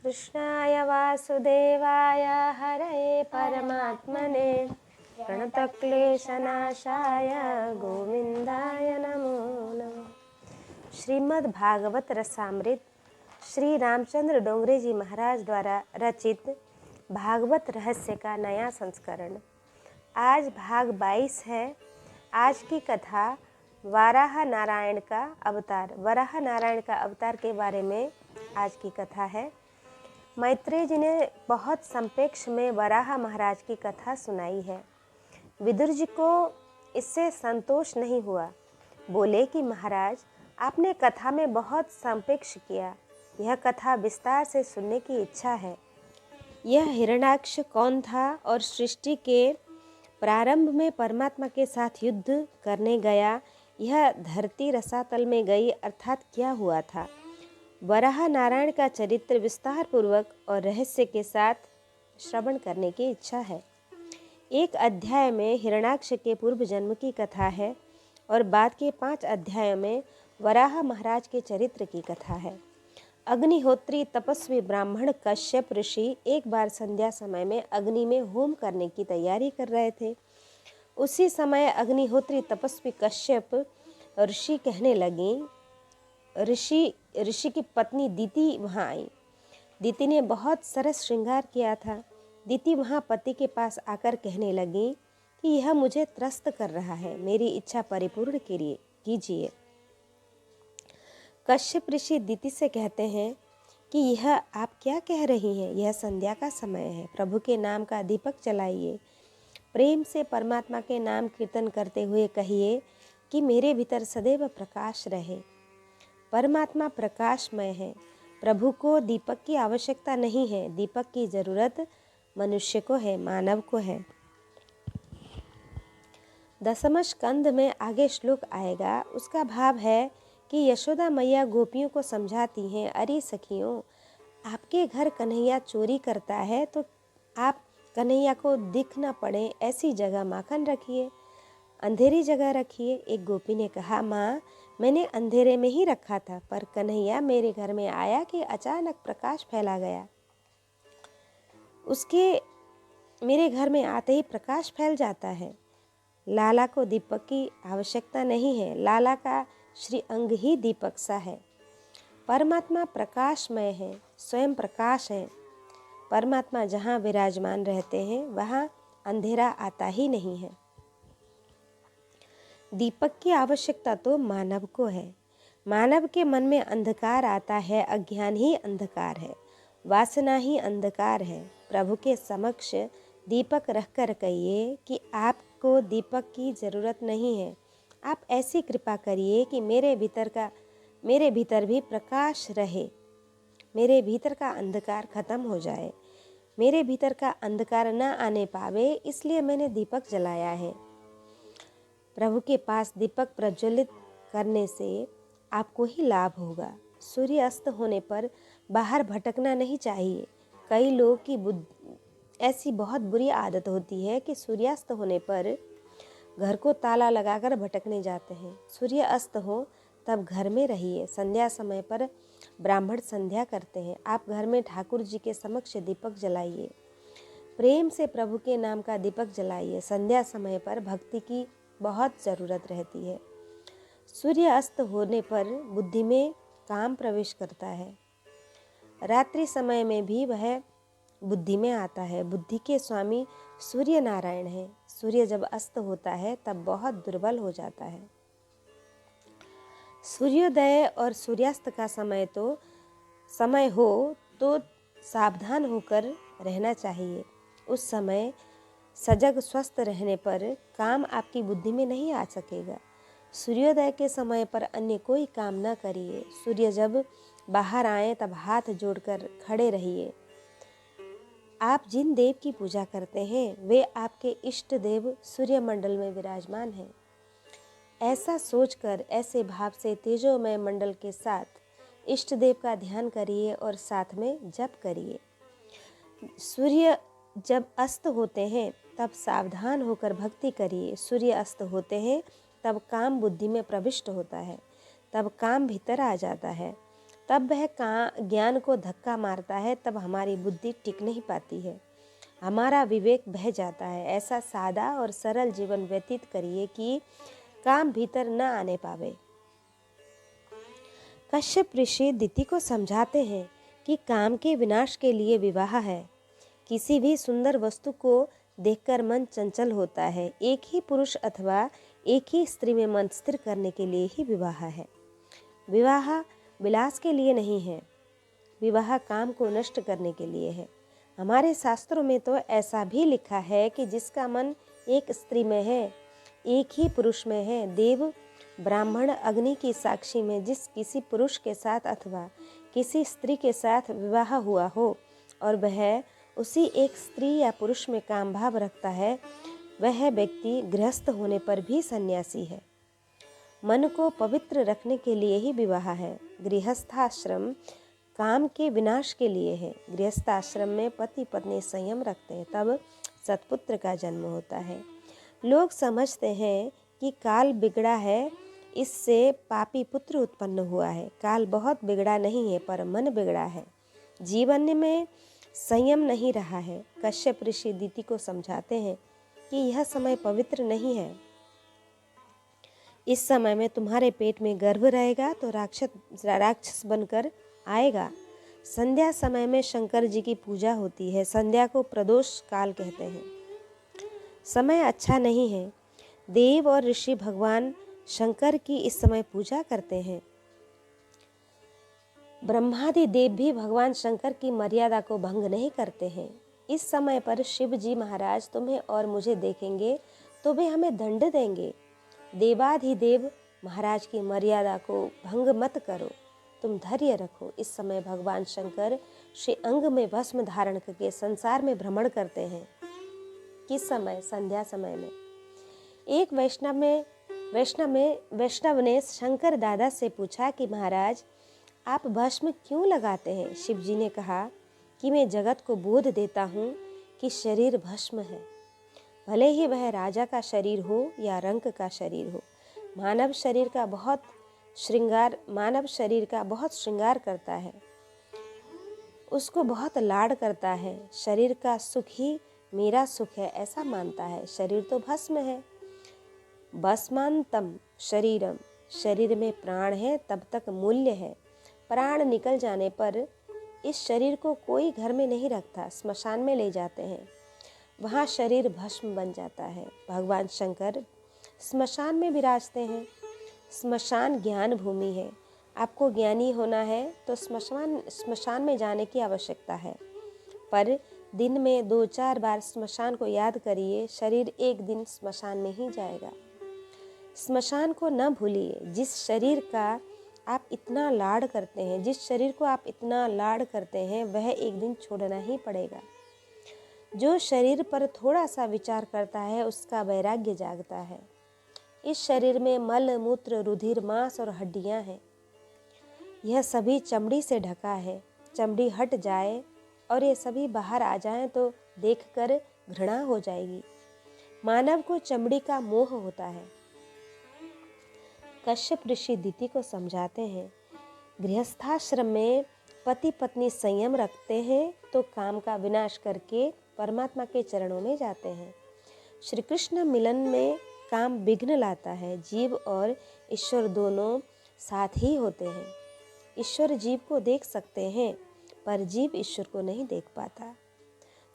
कृष्णाय वासुदेवाय हरये परमात्मने प्रणतक्लेशनाशाय गोविंदाय नमो नमः। श्रीमद् भागवत रसामृत श्री रामचंद्र डोंगरे जी महाराज द्वारा रचित भागवत रहस्य का नया संस्करण। आज भाग 22 है। आज की कथा वराह नारायण का अवतार। वराह नारायण का अवतार के बारे में आज की कथा है। मैत्रेय जी ने बहुत संपेक्ष में वराह महाराज की कथा सुनाई है। विदुर जी को इससे संतोष नहीं हुआ। बोले कि महाराज, आपने कथा में बहुत संपेक्ष किया। यह कथा विस्तार से सुनने की इच्छा है। यह हिरण्याक्ष कौन था और सृष्टि के प्रारंभ में परमात्मा के साथ युद्ध करने गया, यह धरती रसातल में गई अर्थात क्या हुआ था। वराह नारायण का चरित्र विस्तार पूर्वक और रहस्य के साथ श्रवण करने की इच्छा है। एक अध्याय में हिरण्याक्ष के पूर्व जन्म की कथा है और बाद के 5 अध्यायों में वराह महाराज के चरित्र की कथा है। अग्निहोत्री तपस्वी ब्राह्मण कश्यप ऋषि एक बार संध्या समय में अग्नि में होम करने की तैयारी कर रहे थे। उसी समय अग्निहोत्री तपस्वी कश्यप ऋषि कहने लगी। ऋषि की पत्नी दीति वहाँ आई। दीति ने बहुत सरस श्रृंगार किया था। दीति वहाँ पति के पास आकर कहने लगी कि यह मुझे त्रस्त कर रहा है, मेरी इच्छा परिपूर्ण कीजिए। कश्यप ऋषि दीति से कहते हैं कि यह आप क्या कह रही हैं, यह संध्या का समय है, प्रभु के नाम का दीपक जलाइए। प्रेम से परमात्मा के नाम कीर्तन करते हुए कहिए कि मेरे भीतर सदैव प्रकाश रहे। परमात्मा प्रकाशमय है। प्रभु को दीपक की आवश्यकता नहीं है, दीपक की जरूरत मनुष्य को है, मानव को है। 10वें स्कंद में आगे श्लोक आएगा। उसका भाव है कि यशोदा मैया गोपियों को समझाती हैं, अरे सखियों, आपके घर कन्हैया चोरी करता है तो आप कन्हैया को दिख न पड़े ऐसी जगह माखन रखिए, अंधेरी जगह रखिए। एक गोपी ने कहा, माँ, मैंने अंधेरे में ही रखा था, पर कन्हैया मेरे घर में आया कि अचानक प्रकाश फैला गया। उसके मेरे घर में आते ही प्रकाश फैल जाता है। लाला को दीपक की आवश्यकता नहीं है, लाला का श्री अंग ही दीपक सा है। परमात्मा प्रकाशमय है, स्वयं प्रकाश है। परमात्मा जहाँ विराजमान रहते हैं वहाँ अंधेरा आता ही नहीं है। दीपक की आवश्यकता तो मानव को है। मानव के मन में अंधकार आता है, अज्ञान ही अंधकार है, वासना ही अंधकार है। प्रभु के समक्ष दीपक रखकर कहिए कि आपको दीपक की ज़रूरत नहीं है। आप ऐसी कृपा करिए कि मेरे भीतर भी प्रकाश रहे, मेरे भीतर का अंधकार खत्म हो जाए। मेरे भीतर का अंधकार न आने पावे, इसलिए मैंने दीपक जलाया है। प्रभु के पास दीपक प्रज्वलित करने से आपको ही लाभ होगा। सूर्य अस्त होने पर बाहर भटकना नहीं चाहिए। कई लोगों की ऐसी बहुत बुरी आदत होती है कि सूर्यास्त होने पर घर को ताला लगाकर भटकने जाते हैं। सूर्य अस्त हो तब घर में रहिए। संध्या समय पर ब्राह्मण संध्या करते हैं। आप घर में ठाकुर जी के समक्ष दीपक जलाइए। प्रेम से प्रभु के नाम का दीपक जलाइए। संध्या समय पर भक्ति की बहुत ज़रूरत रहती है। सूर्य अस्त होने पर बुद्धि में काम प्रवेश करता है। रात्रि समय में भी वह बुद्धि में आता है। बुद्धि के स्वामी सूर्य नारायण है। सूर्य जब अस्त होता है तब बहुत दुर्बल हो जाता है। सूर्योदय और सूर्यास्त का समय हो तो सावधान होकर रहना चाहिए। उस समय सजग स्वस्थ रहने पर काम आपकी बुद्धि में नहीं आ सकेगा। सूर्योदय के समय पर अन्य कोई काम न करिए। सूर्य जब बाहर आए तब हाथ जोड़कर खड़े रहिए। आप जिन देव की पूजा करते हैं वे आपके इष्ट देव सूर्यमंडल में विराजमान हैं। ऐसा सोचकर, ऐसे भाव से तेजोमय मंडल के साथ इष्ट देव का ध्यान करिए और साथ में जप करिए। सूर्य जब अस्त होते हैं तब सावधान होकर भक्ति करिए। सूर्य अस्त होते हैं तब काम बुद्धि में प्रविष्ट होता है, तब काम भीतर आ जाता है। तब वह ज्ञान को धक्का मारता है, तब हमारी बुद्धि टिक नहीं पाती है, हमारा विवेक बह जाता है। ऐसा सादा और सरल जीवन व्यतीत करिए कि काम भीतर न आने पावे। कश्यप ऋषि दिति को समझाते हैं कि काम के विनाश के लिए विवाह है। किसी भी सुंदर वस्तु को देखकर मन चंचल होता है। एक ही पुरुष अथवा एक ही स्त्री में मन स्थिर करने के लिए ही विवाह है। विवाह विलास के लिए नहीं है, विवाह काम को नष्ट करने के लिए है। हमारे शास्त्रों में तो ऐसा भी लिखा है कि जिसका मन एक स्त्री में है, एक ही पुरुष में है, देव ब्राह्मण अग्नि की साक्षी में जिस किसी पुरुष के साथ अथवा किसी स्त्री के साथ विवाह हुआ हो और वह उसी एक स्त्री या पुरुष में काम भाव रखता है, वह व्यक्ति गृहस्थ होने पर भी सन्यासी है। मन को पवित्र रखने के लिए ही विवाह है। गृहस्थाश्रम काम के विनाश के लिए है। गृहस्थाश्रम में पति पत्नी संयम रखते हैं, तब सत्पुत्र का जन्म होता है। लोग समझते हैं कि काल बिगड़ा है, इससे पापी पुत्र उत्पन्न हुआ है। काल बहुत बिगड़ा नहीं है, पर मन बिगड़ा है, जीवन में संयम नहीं रहा है। कश्यप ऋषि दिति को समझाते हैं कि यह समय पवित्र नहीं है। इस समय में तुम्हारे पेट में गर्भ रहेगा तो राक्षस बनकर आएगा। संध्या समय में शंकर जी की पूजा होती है। संध्या को प्रदोष काल कहते हैं। समय अच्छा नहीं है। देव और ऋषि भगवान शंकर की इस समय पूजा करते हैं। ब्रह्मादि देव भी भगवान शंकर की मर्यादा को भंग नहीं करते हैं। इस समय पर शिव जी महाराज तुम्हें और मुझे देखेंगे तो वे हमें दंड देंगे। देवाधिदेव महाराज की मर्यादा को भंग मत करो, तुम धैर्य रखो। इस समय भगवान शंकर श्री अंग में भस्म धारण करके संसार में भ्रमण करते हैं। किस समय? संध्या समय में। एक वैष्णव ने शंकर दादा से पूछा कि महाराज आप भस्म क्यों लगाते हैं? शिव जी ने कहा कि मैं जगत को बोध देता हूँ कि शरीर भस्म है, भले ही वह राजा का शरीर हो या रंक का शरीर हो। मानव शरीर का बहुत श्रृंगार करता है, उसको बहुत लाड करता है। शरीर का सुख ही मेरा सुख है ऐसा मानता है। शरीर तो भस्म है। भस्मांतम शरीरम, शरीर में प्राण है तब तक मूल्य है। प्राण निकल जाने पर इस शरीर को कोई घर में नहीं रखता, स्मशान में ले जाते हैं, वहाँ शरीर भस्म बन जाता है। भगवान शंकर स्मशान में विराजते हैं। स्मशान ज्ञान भूमि है। आपको ज्ञानी होना है तो स्मशान में जाने की आवश्यकता है, पर दिन में 2-4 बार स्मशान को याद करिए, शरीर एक दिन स्मशान में ही जाएगा। स्मशान को न भूलिए। जिस शरीर का आप इतना लाड करते हैं, जिस शरीर को आप इतना लाड करते हैं, वह एक दिन छोड़ना ही पड़ेगा। जो शरीर पर थोड़ा सा विचार करता है उसका वैराग्य जागता है। इस शरीर में मल मूत्र रुधिर मांस और हड्डियां हैं। यह सभी चमड़ी से ढका है। चमड़ी हट जाए और ये सभी बाहर आ जाएं तो देखकर घृणा हो जाएगी। मानव को चमड़ी का मोह होता है। कश्यप ऋषि दिति को समझाते हैं, गृहस्थाश्रम में पति पत्नी संयम रखते हैं तो काम का विनाश करके परमात्मा के चरणों में जाते हैं। श्री कृष्ण मिलन में काम विघ्न लाता है। जीव और ईश्वर दोनों साथ ही होते हैं। ईश्वर जीव को देख सकते हैं पर जीव ईश्वर को नहीं देख पाता।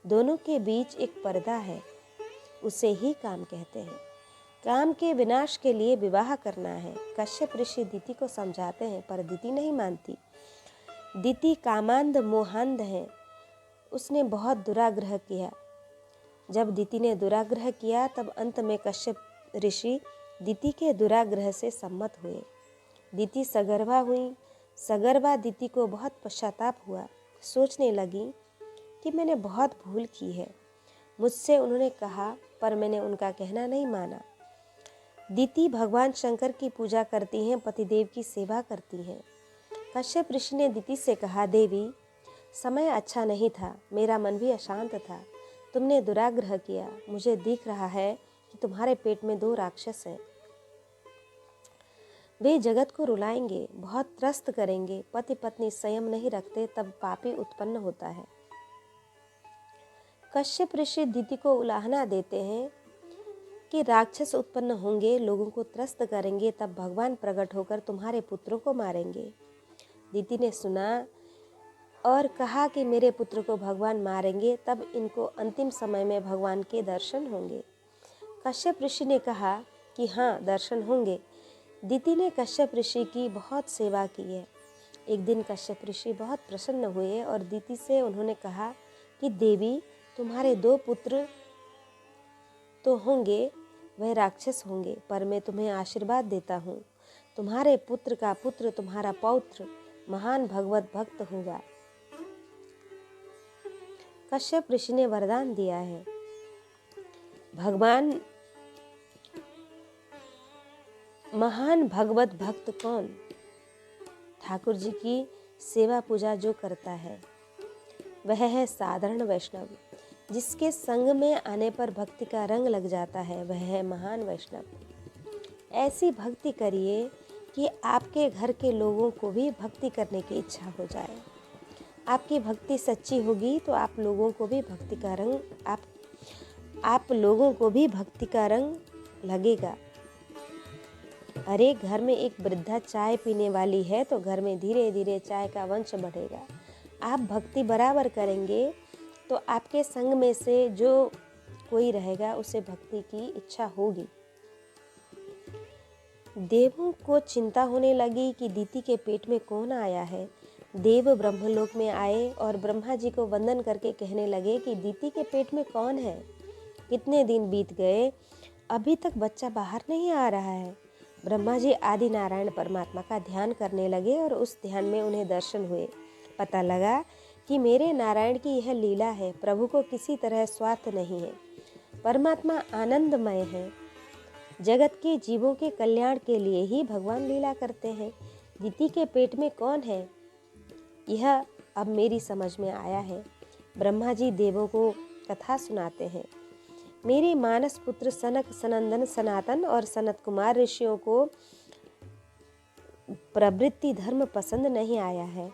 दोनों के बीच एक पर्दा है, उसे ही काम कहते हैं। काम के विनाश के लिए विवाह करना है। कश्यप ऋषि दिति को समझाते हैं, पर दिति नहीं मानती। दिति कामांध मोहांध है। उसने बहुत दुराग्रह किया। जब दिति ने दुराग्रह किया तब अंत में कश्यप ऋषि दिति के दुराग्रह से सम्मत हुए। दिति सगर्भा हुई। सगर्भा दिति को बहुत पश्चाताप हुआ। सोचने लगी कि मैंने बहुत भूल की है। मुझसे उन्होंने कहा पर मैंने उनका कहना नहीं माना। दिति भगवान शंकर की पूजा करती हैं, पतिदेव की सेवा करती हैं। कश्यप ऋषि ने दिति से कहा, देवी समय अच्छा नहीं था, मेरा मन भी अशांत था। तुमने दुराग्रह किया। मुझे दिख रहा है कि तुम्हारे पेट में 2 राक्षस हैं। वे जगत को रुलाएंगे, बहुत त्रस्त करेंगे। पति पत्नी संयम नहीं रखते तब पापी उत्पन्न होता है। कश्यप ऋषि दिति को उलाहना देते हैं कि राक्षस उत्पन्न होंगे, लोगों को त्रस्त करेंगे, तब भगवान प्रकट होकर तुम्हारे पुत्रों को मारेंगे। दिति ने सुना और कहा कि मेरे पुत्र को भगवान मारेंगे, तब इनको अंतिम समय में भगवान के दर्शन होंगे। कश्यप ऋषि ने कहा कि हाँ, दर्शन होंगे। दिति ने कश्यप ऋषि की बहुत सेवा की है। एक दिन कश्यप ऋषि बहुत प्रसन्न हुए और दिति से उन्होंने कहा कि देवी, तुम्हारे 2 पुत्र तो होंगे, वह राक्षस होंगे, पर मैं तुम्हें आशीर्वाद देता हूँ, तुम्हारे पुत्र का पुत्र, तुम्हारा पौत्र महान भगवत भक्त होगा। कश्यप ऋषि ने वरदान दिया है। भगवान महान भगवत भक्त कौन? ठाकुर जी की सेवा पूजा जो करता है वह है साधारण वैष्णव। जिसके संग में आने पर भक्ति का रंग लग जाता है वह है महान वैष्णव। ऐसी भक्ति करिए कि आपके घर के लोगों को भी भक्ति करने की इच्छा हो जाए। आपकी भक्ति सच्ची होगी तो आप लोगों को भी भक्ति का रंग आप लोगों को भी भक्ति का रंग लगेगा। अरे, घर में एक वृद्धा चाय पीने वाली है तो घर में धीरे धीरे चाय का वंश बढ़ेगा। आप भक्ति बराबर करेंगे तो आपके संग में से जो कोई रहेगा उसे भक्ति की इच्छा होगी। देवों को चिंता होने लगी कि दिति के पेट में कौन आया है। देव ब्रह्मलोक में आए और ब्रह्मा जी को वंदन करके कहने लगे कि दिति के पेट में कौन है? कितने दिन बीत गए, अभी तक बच्चा बाहर नहीं आ रहा है। ब्रह्मा जी आदि नारायण परमात्मा का ध्यान करने लगे और उस ध्यान में उन्हें दर्शन हुए। पता लगा कि मेरे नारायण की यह लीला है। प्रभु को किसी तरह स्वार्थ नहीं है। परमात्मा आनंदमय है। जगत के जीवों के कल्याण के लिए ही भगवान लीला करते हैं। दिति के पेट में कौन है, यह अब मेरी समझ में आया है। ब्रह्मा जी देवों को कथा सुनाते हैं। मेरे मानस पुत्र सनक, सनंदन, सनातन और सनत कुमार ऋषियों को प्रवृत्ति धर्म पसंद नहीं आया है,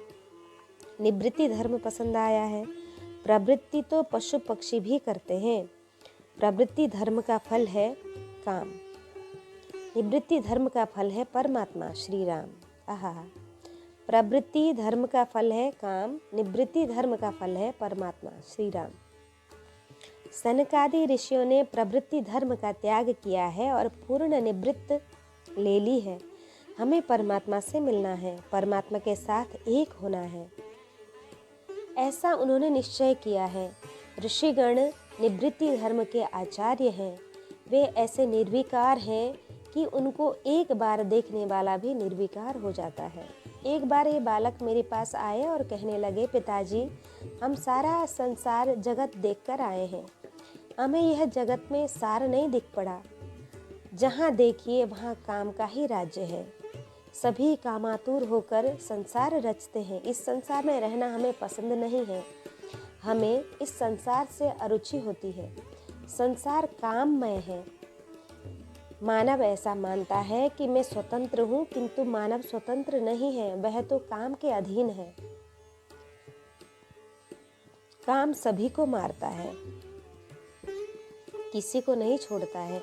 निवृत्ति धर्म पसंद आया है। प्रवृत्ति तो पशु पक्षी भी करते हैं। प्रवृत्ति धर्म का फल है काम, निवृत्ति धर्म का फल है परमात्मा श्री राम। आहा, प्रवृत्ति धर्म का फल है काम, निवृत्ति धर्म का फल है परमात्मा श्री राम। सनकादि ऋषियों ने प्रवृत्ति धर्म का त्याग किया है और पूर्ण निवृत्त ले ली है। हमें परमात्मा से मिलना है, परमात्मा के साथ एक होना है, ऐसा उन्होंने निश्चय किया है। ऋषिगण निवृत्ति धर्म के आचार्य हैं। वे ऐसे निर्विकार हैं कि उनको एक बार देखने वाला भी निर्विकार हो जाता है। एक बार ये बालक मेरे पास आए और कहने लगे, पिताजी, हम सारा संसार जगत देखकर आए हैं, हमें यह जगत में सार नहीं दिख पड़ा। जहाँ देखिए वहाँ काम का ही राज्य है। सभी कामातुर होकर संसार रचते हैं। इस संसार में रहना हमें पसंद नहीं है। हमें इस संसार से अरुचि होती है। संसार काममय है। मानव ऐसा मानता है कि मैं स्वतंत्र हूँ, किंतु मानव स्वतंत्र नहीं है, वह तो काम के अधीन है। काम सभी को मारता है, किसी को नहीं छोड़ता है।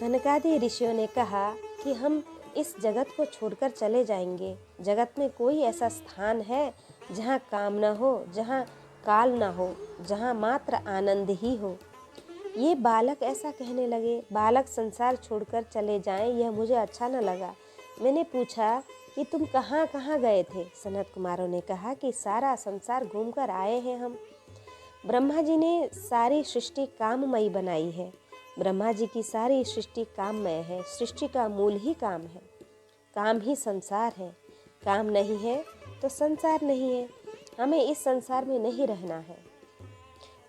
सनकादि ऋषियों ने कहा कि हम इस जगत को छोड़कर चले जाएंगे। जगत में कोई ऐसा स्थान है जहाँ काम न हो, जहाँ काल न हो, जहाँ मात्र आनंद ही हो। ये बालक ऐसा कहने लगे। बालक संसार छोड़कर चले जाएं, यह मुझे अच्छा न लगा। मैंने पूछा कि तुम कहाँ कहाँ गए थे? सनत कुमारों ने कहा कि सारा संसार घूमकर आए हैं हम। ब्रह्मा जी ने सारी सृष्टि काममयी बनाई है। ब्रह्मा जी की सारी सृष्टि काममय है। सृष्टि का मूल ही काम है। काम ही संसार है। काम नहीं है तो संसार नहीं है। हमें इस संसार में नहीं रहना है।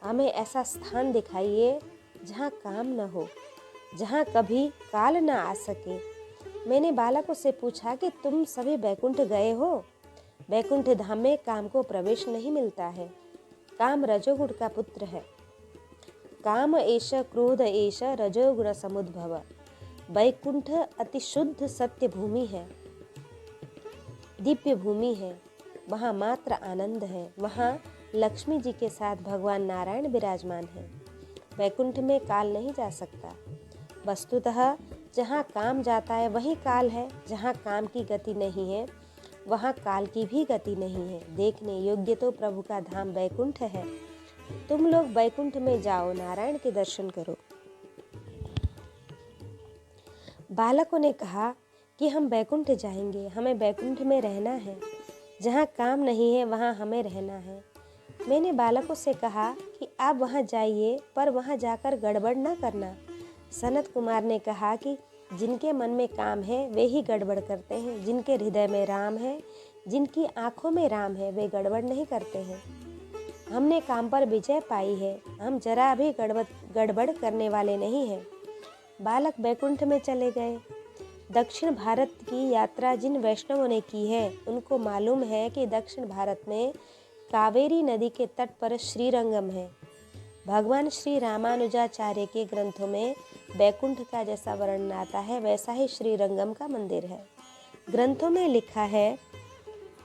हमें ऐसा स्थान दिखाइए जहाँ काम न हो, जहाँ कभी काल न आ सके। मैंने बालकों से पूछा कि तुम सभी बैकुंठ गए हो? बैकुंठ धाम में काम को प्रवेश नहीं मिलता है। काम रजोगुण का पुत्र है। काम एष क्रोध एष रजोगुण समुद्भव। वैकुंठ अति शुद्ध सत्य भूमि है, दिव्य भूमि है। वहाँ मात्र आनंद है। वहाँ लक्ष्मी जी के साथ भगवान नारायण विराजमान है। वैकुंठ में काल नहीं जा सकता। वस्तुतः जहाँ काम जाता है वहीं काल है। जहाँ काम की गति नहीं है वहाँ काल की भी गति नहीं है। देखने योग्य तो प्रभु का धाम वैकुंठ है। तुम लोग वैकुंठ में जाओ, नारायण के दर्शन करो। बालकों ने कहा कि हम वैकुंठ जाएंगे, हमें वैकुंठ में रहना है। जहाँ काम नहीं है वहाँ हमें रहना है। मैंने बालकों से कहा कि आप वहाँ जाइए, पर वहाँ जाकर गड़बड़ न करना। सनत कुमार ने कहा कि जिनके मन में काम है वे ही गड़बड़ करते हैं। जिनके हृदय में राम है, जिनकी आँखों में राम है, वे गड़बड़ नहीं करते हैं। हमने काम पर विजय पाई है। हम जरा भी गड़बड़ करने वाले नहीं हैं। बालक वैकुंठ में चले गए। दक्षिण भारत की यात्रा जिन वैष्णवों ने की है उनको मालूम है कि दक्षिण भारत में कावेरी नदी के तट पर श्रीरंगम है। भगवान श्री रामानुजाचार्य के ग्रंथों में वैकुंठ का जैसा वर्णन आता है वैसा ही श्रीरंगम का मंदिर है। ग्रंथों में लिखा है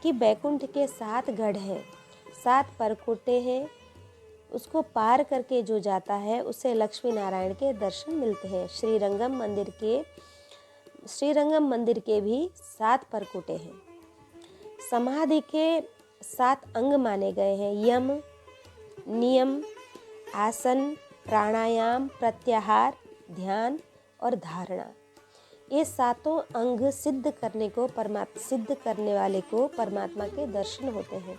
कि वैकुंठ के 7 गढ़ हैं, 7 परकोटे हैं। उसको पार करके जो जाता है उसे लक्ष्मी नारायण के दर्शन मिलते हैं। श्रीरंगम मंदिर के भी 7 परकोटे हैं। समाधि के 7 अंग माने गए हैं: यम, नियम, आसन, प्राणायाम, प्रत्याहार, ध्यान और धारणा। ये 7 अंग सिद्ध करने वाले को परमात्मा के दर्शन होते हैं।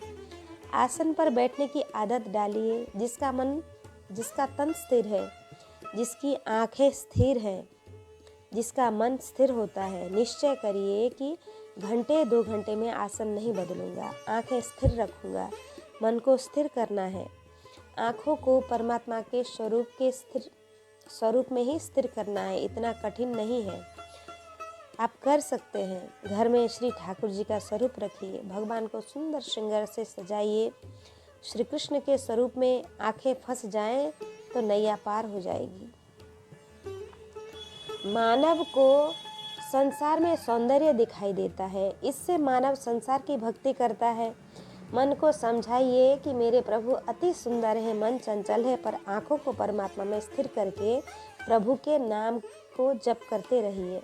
आसन पर बैठने की आदत डालिए। जिसका तन स्थिर है, जिसकी आंखें स्थिर हैं, जिसका मन स्थिर होता है, निश्चय करिए कि घंटे 2 घंटे में आसन नहीं बदलूंगा। आंखें स्थिर रखूंगा। मन को स्थिर करना है। आँखों को परमात्मा के स्वरूप में ही स्थिर करना है। इतना कठिन नहीं है, आप कर सकते हैं। घर में श्री ठाकुर जी का स्वरूप रखिए। भगवान को सुंदर श्रृंगार से सजाइए। श्री कृष्ण के स्वरूप में आंखें फंस जाएं तो नैया पार हो जाएगी। मानव को संसार में सौंदर्य दिखाई देता है, इससे मानव संसार की भक्ति करता है। मन को समझाइए कि मेरे प्रभु अति सुंदर है। मन चंचल है, पर आँखों को परमात्मा में स्थिर करके प्रभु के नाम को जप करते रहिए।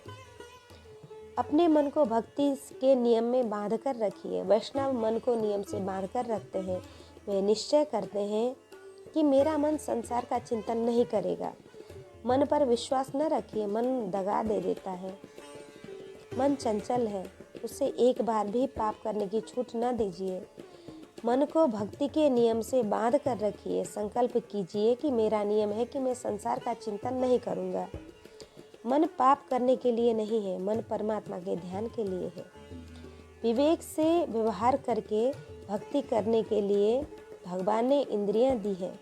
अपने मन को भक्ति के नियम में बांध कर रखिए। वैष्णव मन को नियम से बांध कर रखते हैं। वे निश्चय करते हैं कि मेरा मन संसार का चिंतन नहीं करेगा। मन पर विश्वास न रखिए, मन दगा दे देता है। मन चंचल है, उसे एक बार भी पाप करने की छूट न दीजिए। मन को भक्ति के नियम से बांध कर रखिए। संकल्प कीजिए कि मेरा नियम है कि मैं संसार का चिंतन नहीं करूँगा। मन पाप करने के लिए नहीं है, मन परमात्मा के ध्यान के लिए है। विवेक से व्यवहार करके भक्ति करने के लिए भगवान ने इंद्रियां दी है।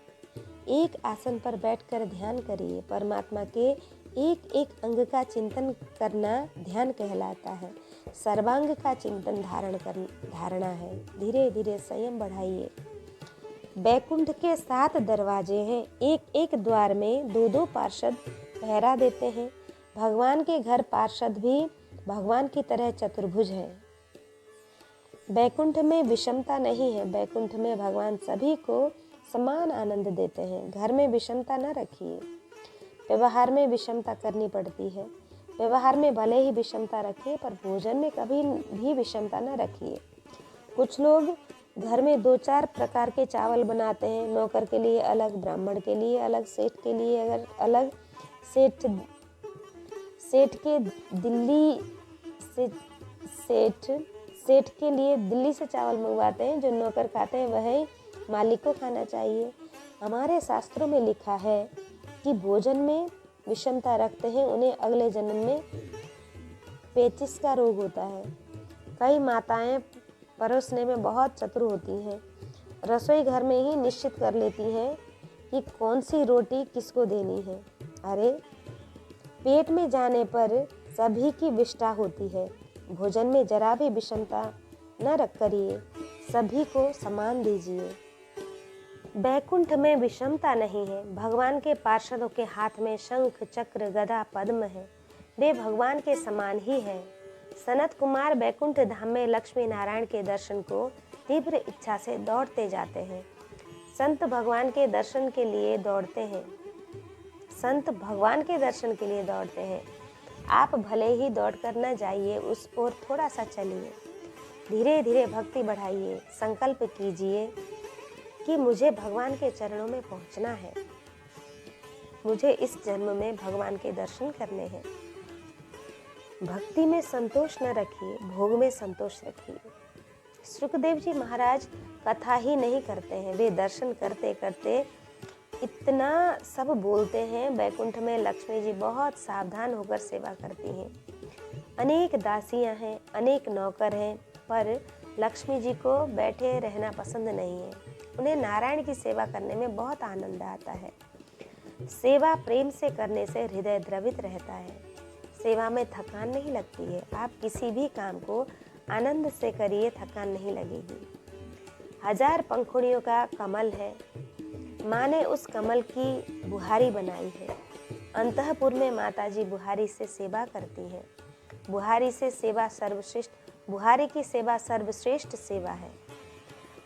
एक आसन पर बैठकर ध्यान करिए। परमात्मा के एक एक अंग का चिंतन करना ध्यान कहलाता है। सर्वांग का चिंतन धारणा है। धीरे धीरे संयम बढ़ाइए। बैकुंठ के 7 दरवाजे हैं। एक एक द्वार में 2-2 पार्षद पहरा देते हैं। भगवान के घर पार्षद भी भगवान की तरह चतुर्भुज हैं। बैकुंठ में विषमता नहीं है। बैकुंठ में भगवान सभी को समान आनंद देते हैं। घर में विषमता न रखिए। व्यवहार में विषमता करनी पड़ती है। व्यवहार में भले ही विषमता रखिए, पर भोजन में कभी भी विषमता न रखिए। कुछ लोग घर में 2-4 प्रकार के चावल बनाते हैं। नौकर के लिए अलग, ब्राह्मण के लिए अलग, सेठ के लिए अलग। सेठ के लिए दिल्ली से चावल मंगवाते हैं। जो नौकर खाते हैं वही मालिक को खाना चाहिए। हमारे शास्त्रों में लिखा है कि भोजन में विषमता रखते हैं उन्हें अगले जन्म में पेचिश का रोग होता है। कई माताएं परोसने में बहुत चतुर होती हैं। रसोई घर में ही निश्चित कर लेती हैं कि कौन सी रोटी किसको देनी है। अरे, पेट में जाने पर सभी की विष्ठा होती है। भोजन में जरा भी विषमता न रख करिए, सभी को समान दीजिए। बैकुंठ में विषमता नहीं है। भगवान के पार्षदों के हाथ में शंख, चक्र, गदा, पद्म है। वे भगवान के समान ही है। सनत कुमार बैकुंठ धाम में लक्ष्मी नारायण के दर्शन को तीव्र इच्छा से दौड़ते जाते हैं। संत भगवान के दर्शन के लिए दौड़ते हैं। संत भगवान के दर्शन के लिए दौड़ते हैं। आप भले ही दौड़ कर न जाइए, उस ओर थोड़ा सा चलिए, धीरे धीरे भक्ति बढ़ाइए। संकल्प कीजिए कि मुझे भगवान के चरणों में पहुंचना है, मुझे इस जन्म में भगवान के दर्शन करने हैं। भक्ति में संतोष न रखिए, भोग में संतोष रखिए। सुखदेव जी महाराज कथा ही नहीं करते हैं, वे दर्शन करते करते इतना सब बोलते हैं। वैकुंठ में लक्ष्मी जी बहुत सावधान होकर सेवा करती हैं। अनेक दासियां हैं, अनेक नौकर हैं, पर लक्ष्मी जी को बैठे रहना पसंद नहीं है। उन्हें नारायण की सेवा करने में बहुत आनंद आता है। सेवा प्रेम से करने से हृदय द्रवित रहता है। सेवा में थकान नहीं लगती है। आप किसी भी काम को आनंद से करिए, थकान नहीं लगेगी। 1000 पंखुड़ियों का कमल है, माँ ने उस कमल की बुहारी बनाई है। अंतःपुर में माताजी बुहारी से सेवा करती हैं। बुहारी की सेवा सर्वश्रेष्ठ सेवा है।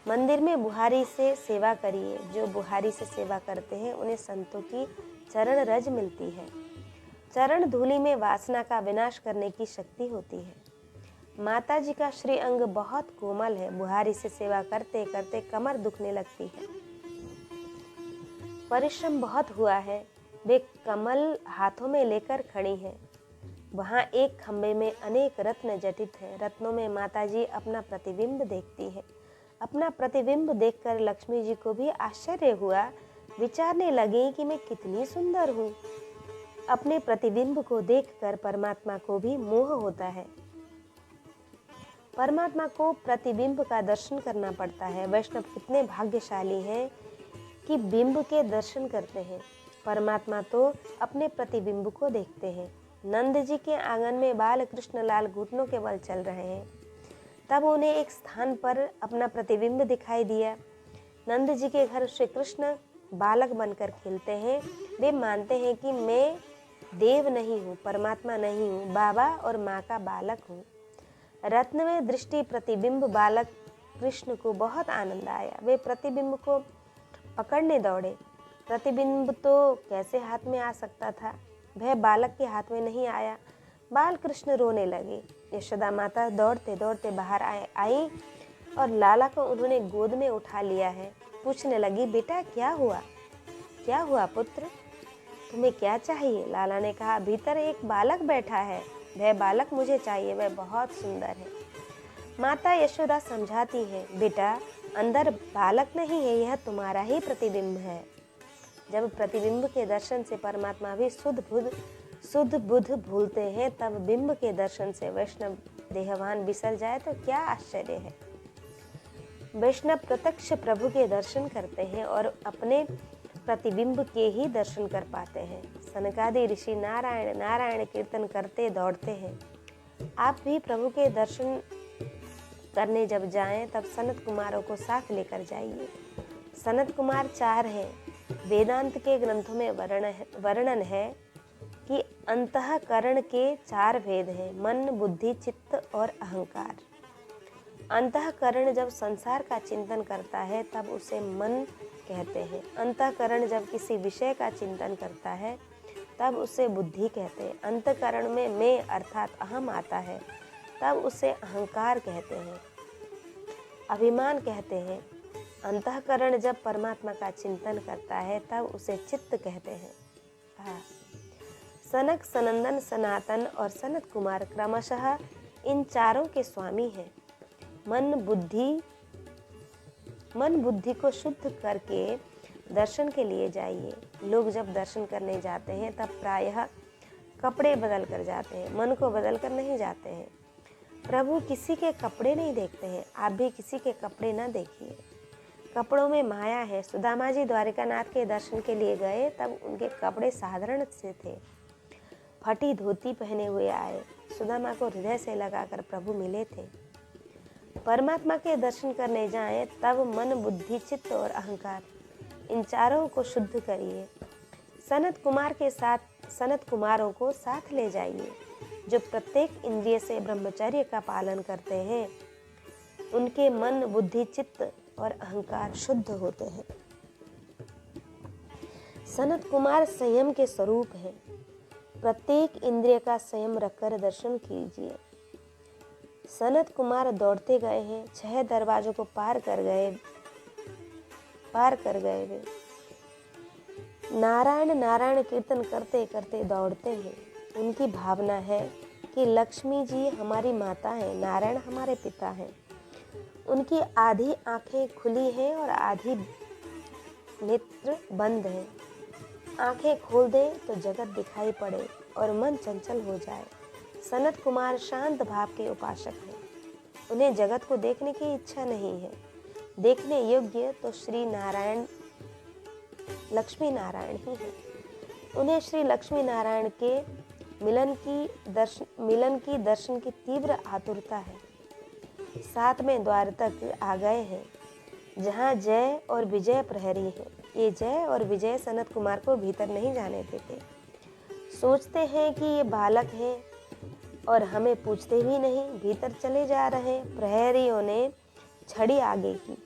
मंदिर में बुहारी से सेवा करिए। जो बुहारी से सेवा करते हैं उन्हें संतों की चरण रज मिलती है। चरण धूलि में वासना का विनाश करने की शक्ति होती है। माता जी का श्री अंग बहुत कोमल है। बुहारी से सेवा करते करते कमर दुखने लगती है। परिश्रम बहुत हुआ है। वे कमल हाथों में लेकर खड़ी हैं। वहाँ एक खम्भे में अनेक रत्न जटित हैं। रत्नों में माताजी अपना प्रतिबिंब देखती हैं। अपना प्रतिबिंब देखकर लक्ष्मी जी को भी आश्चर्य हुआ। विचारने लगी कि मैं कितनी सुंदर हूँ। अपने प्रतिबिंब को देखकर परमात्मा को भी मोह होता है। परमात्मा को प्रतिबिंब का दर्शन करना पड़ता है। वैष्णव कितने भाग्यशाली हैं कि बिंब के दर्शन करते हैं। परमात्मा तो अपने प्रतिबिंब को देखते हैं। नंद जी के आंगन में बाल कृष्ण लाल घुटनों के बल चल रहे हैं। तब उन्हें एक स्थान पर अपना प्रतिबिंब दिखाई दिया। नंद जी के घर श्री कृष्ण बालक बनकर खेलते हैं। वे मानते हैं कि मैं देव नहीं हूँ, परमात्मा नहीं हूँ, बाबा और माँ का बालक हूँ। रत्न में दृष्टि प्रतिबिंब बालक कृष्ण को बहुत आनंद आया। वे प्रतिबिंब को पकड़ने दौड़े। प्रतिबिंब तो कैसे हाथ में आ सकता था? वह बालक के हाथ में नहीं आया। बाल कृष्ण रोने लगे। यशोदा माता दौड़ते दौड़ते बाहर आई और लाला को उन्होंने गोद में उठा लिया है। पूछने लगी, बेटा क्या हुआ? क्या हुआ पुत्र, तुम्हें क्या चाहिए? लाला ने कहा, भीतर एक बालक बैठा है, वह बालक मुझे चाहिए, वह बहुत सुंदर है। माता यशोदा समझाती है, बेटा अंदर बालक नहीं है, यह तुम्हारा ही प्रतिबिंब है। जब प्रतिबिंब के दर्शन से परमात्मा भी शुद्ध बुद्ध भूलते हैं, तब बिंब के दर्शन से वैष्णव देहवान बिसर जाए तो क्या आश्चर्य है। वैष्णव प्रत्यक्ष प्रभु के दर्शन करते हैं और अपने प्रतिबिंब के ही दर्शन कर पाते हैं। सनकादि ऋषि नारायण नारायण कीर्तन करते दौड़ते हैं। आप भी प्रभु के दर्शन करने जब जाएं, तब सनत कुमारों को साथ लेकर जाइए। सनत कुमार 4 हैं। वेदांत के ग्रंथों में वर्णन है कि अंतःकरण के 4 भेद हैं, मन, बुद्धि, चित्त और अहंकार। अंतःकरण जब संसार का चिंतन करता है तब उसे मन कहते हैं। अंतःकरण जब किसी विषय का चिंतन करता है तब उसे बुद्धि कहते हैं। अंतःकरण में मैं अर्थात अहम आता है तब उसे अहंकार कहते हैं, अभिमान कहते हैं। अंतःकरण जब परमात्मा का चिंतन करता है तब उसे चित्त कहते हैं। सनक, सनंदन, सनातन और सनत कुमार क्रमशः इन 4 के स्वामी हैं। मन बुद्धि को शुद्ध करके दर्शन के लिए जाइए। लोग जब दर्शन करने जाते हैं तब प्रायः कपड़े बदल कर जाते हैं, मन को बदल कर नहीं जाते हैं। प्रभु किसी के कपड़े नहीं देखते हैं। आप भी किसी के कपड़े न देखिए। कपड़ों में माया है। सुदामा जी द्वारिकानाथ के दर्शन के लिए गए तब उनके कपड़े साधारण से थे। फटी धोती पहने हुए आए। सुदामा को हृदय से लगाकर प्रभु मिले थे। परमात्मा के दर्शन करने जाएं तब मन, बुद्धि, चित्त और अहंकार इन 4 को शुद्ध करिए। सनत कुमार के साथ सनत कुमारों को साथ ले जाइए। जो प्रत्येक इंद्रिय से ब्रह्मचर्य का पालन करते हैं उनके मन, बुद्धि, चित्त और अहंकार शुद्ध होते हैं। सनत कुमार संयम के स्वरूप हैं। प्रत्येक इंद्रिय का संयम रखकर दर्शन कीजिए। सनत कुमार दौड़ते गए हैं, 6 दरवाजों को पार कर गए वे। नारायण नारायण कीर्तन करते करते दौड़ते हैं। उनकी भावना है कि लक्ष्मी जी हमारी माता है, नारायण हमारे पिता हैं। उनकी आधी आंखें खुली हैं और आधी नेत्र बंद हैं। आंखें खोल दें तो जगत दिखाई पड़े और मन चंचल हो जाए। सनत कुमार शांत भाव के उपासक हैं। उन्हें जगत को देखने की इच्छा नहीं है। देखने योग्य तो श्री नारायण, लक्ष्मी नारायण ही है। उन्हें श्री लक्ष्मी नारायण के मिलन की दर्शन की तीव्र आतुरता है। 7वें द्वार तक आ गए हैं, जहाँ जय और विजय प्रहरी है। ये जय और विजय सनत कुमार को भीतर नहीं जाने देते। सोचते हैं कि ये बालक हैं और हमें पूछते भी नहीं, भीतर चले जा रहे हैं। प्रहरियों ने छड़ी आगे की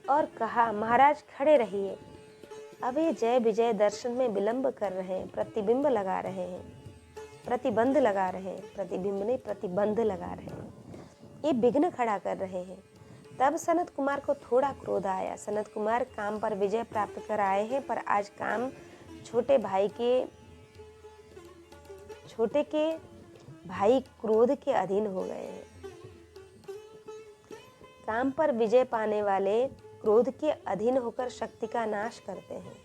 और कहा, महाराज खड़े रहिए। अब ये जय विजय दर्शन में विलंब कर रहे हैं, प्रतिबंध लगा रहे हैं। प्रतिबंध लगा रहे हैं। ये विघ्न खड़ा कर रहे हैं। तब सनत कुमार को थोड़ा क्रोध आया। सनत कुमार काम पर विजय प्राप्त कर आए हैं, पर आज काम छोटे भाई क्रोध के अधीन हो गए हैं। काम पर विजय पाने वाले क्रोध के अधीन होकर शक्ति का नाश करते हैं।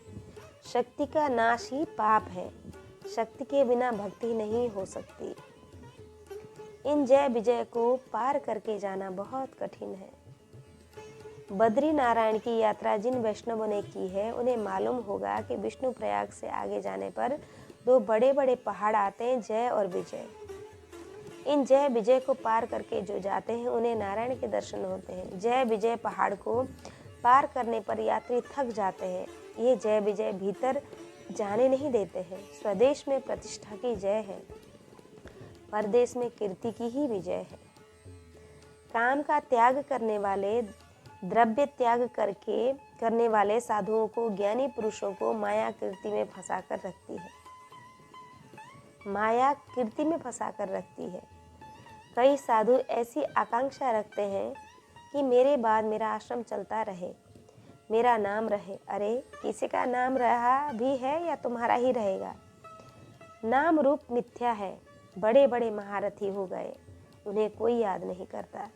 शक्ति का नाश ही पाप है। शक्ति के बिना भक्ति नहीं हो सकती। इन जय विजय को पार करके जाना बहुत कठिन है। बद्री नारायण की यात्रा जिन वैष्णवों ने की है उन्हें मालूम होगा कि विष्णु प्रयाग से आगे जाने पर 2 बड़े बड़े पहाड़ आते हैं, जय और विजय। इन जय विजय को पार करके जो जाते हैं उन्हें नारायण के दर्शन होते हैं। जय विजय पहाड़ को पार करने पर यात्री थक जाते हैं। ये जय विजय भीतर जाने नहीं देते हैं। स्वदेश में प्रतिष्ठा की जय है, परदेश में कीर्ति की ही विजय है। काम का त्याग करने वाले, द्रव्य त्याग करने वाले साधुओं को, ज्ञानी पुरुषों को माया कीर्ति में फंसा कर रखती है। कई साधु ऐसी आकांक्षा रखते हैं कि मेरे बाद मेरा आश्रम चलता रहे, मेरा नाम रहे। अरे, किसी का नाम रहा भी है या तुम्हारा ही रहेगा। नाम रूप मिथ्या है। बड़े बड़े महारथी हो गए, उन्हें कोई याद नहीं करता।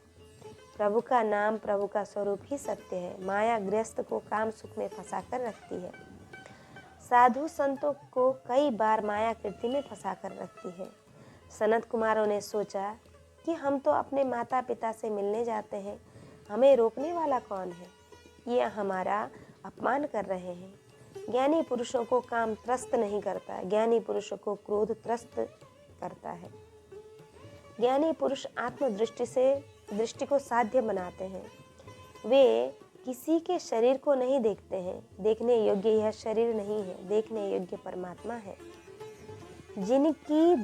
प्रभु का नाम, प्रभु का स्वरूप ही सत्य है। माया गृहस्थ को काम सुख में फंसा कर रखती है। साधु संतों को कई बार माया कीर्ति में फंसा कर रखती है। सनत कुमारों ने सोचा कि हम तो अपने माता पिता से मिलने जाते हैं, हमें रोकने वाला कौन है। ये हमारा अपमान कर रहे हैं। ज्ञानी पुरुषों को काम त्रस्त नहीं करता, ज्ञानी पुरुषों को क्रोध त्रस्त करता है। ज्ञानी पुरुष आत्मदृष्टि से दृष्टि को साध्य बनाते हैं। वे किसी के शरीर को नहीं देखते हैं। देखने योग्य यह शरीर नहीं है, देखने योग्य परमात्मा है। जिनकी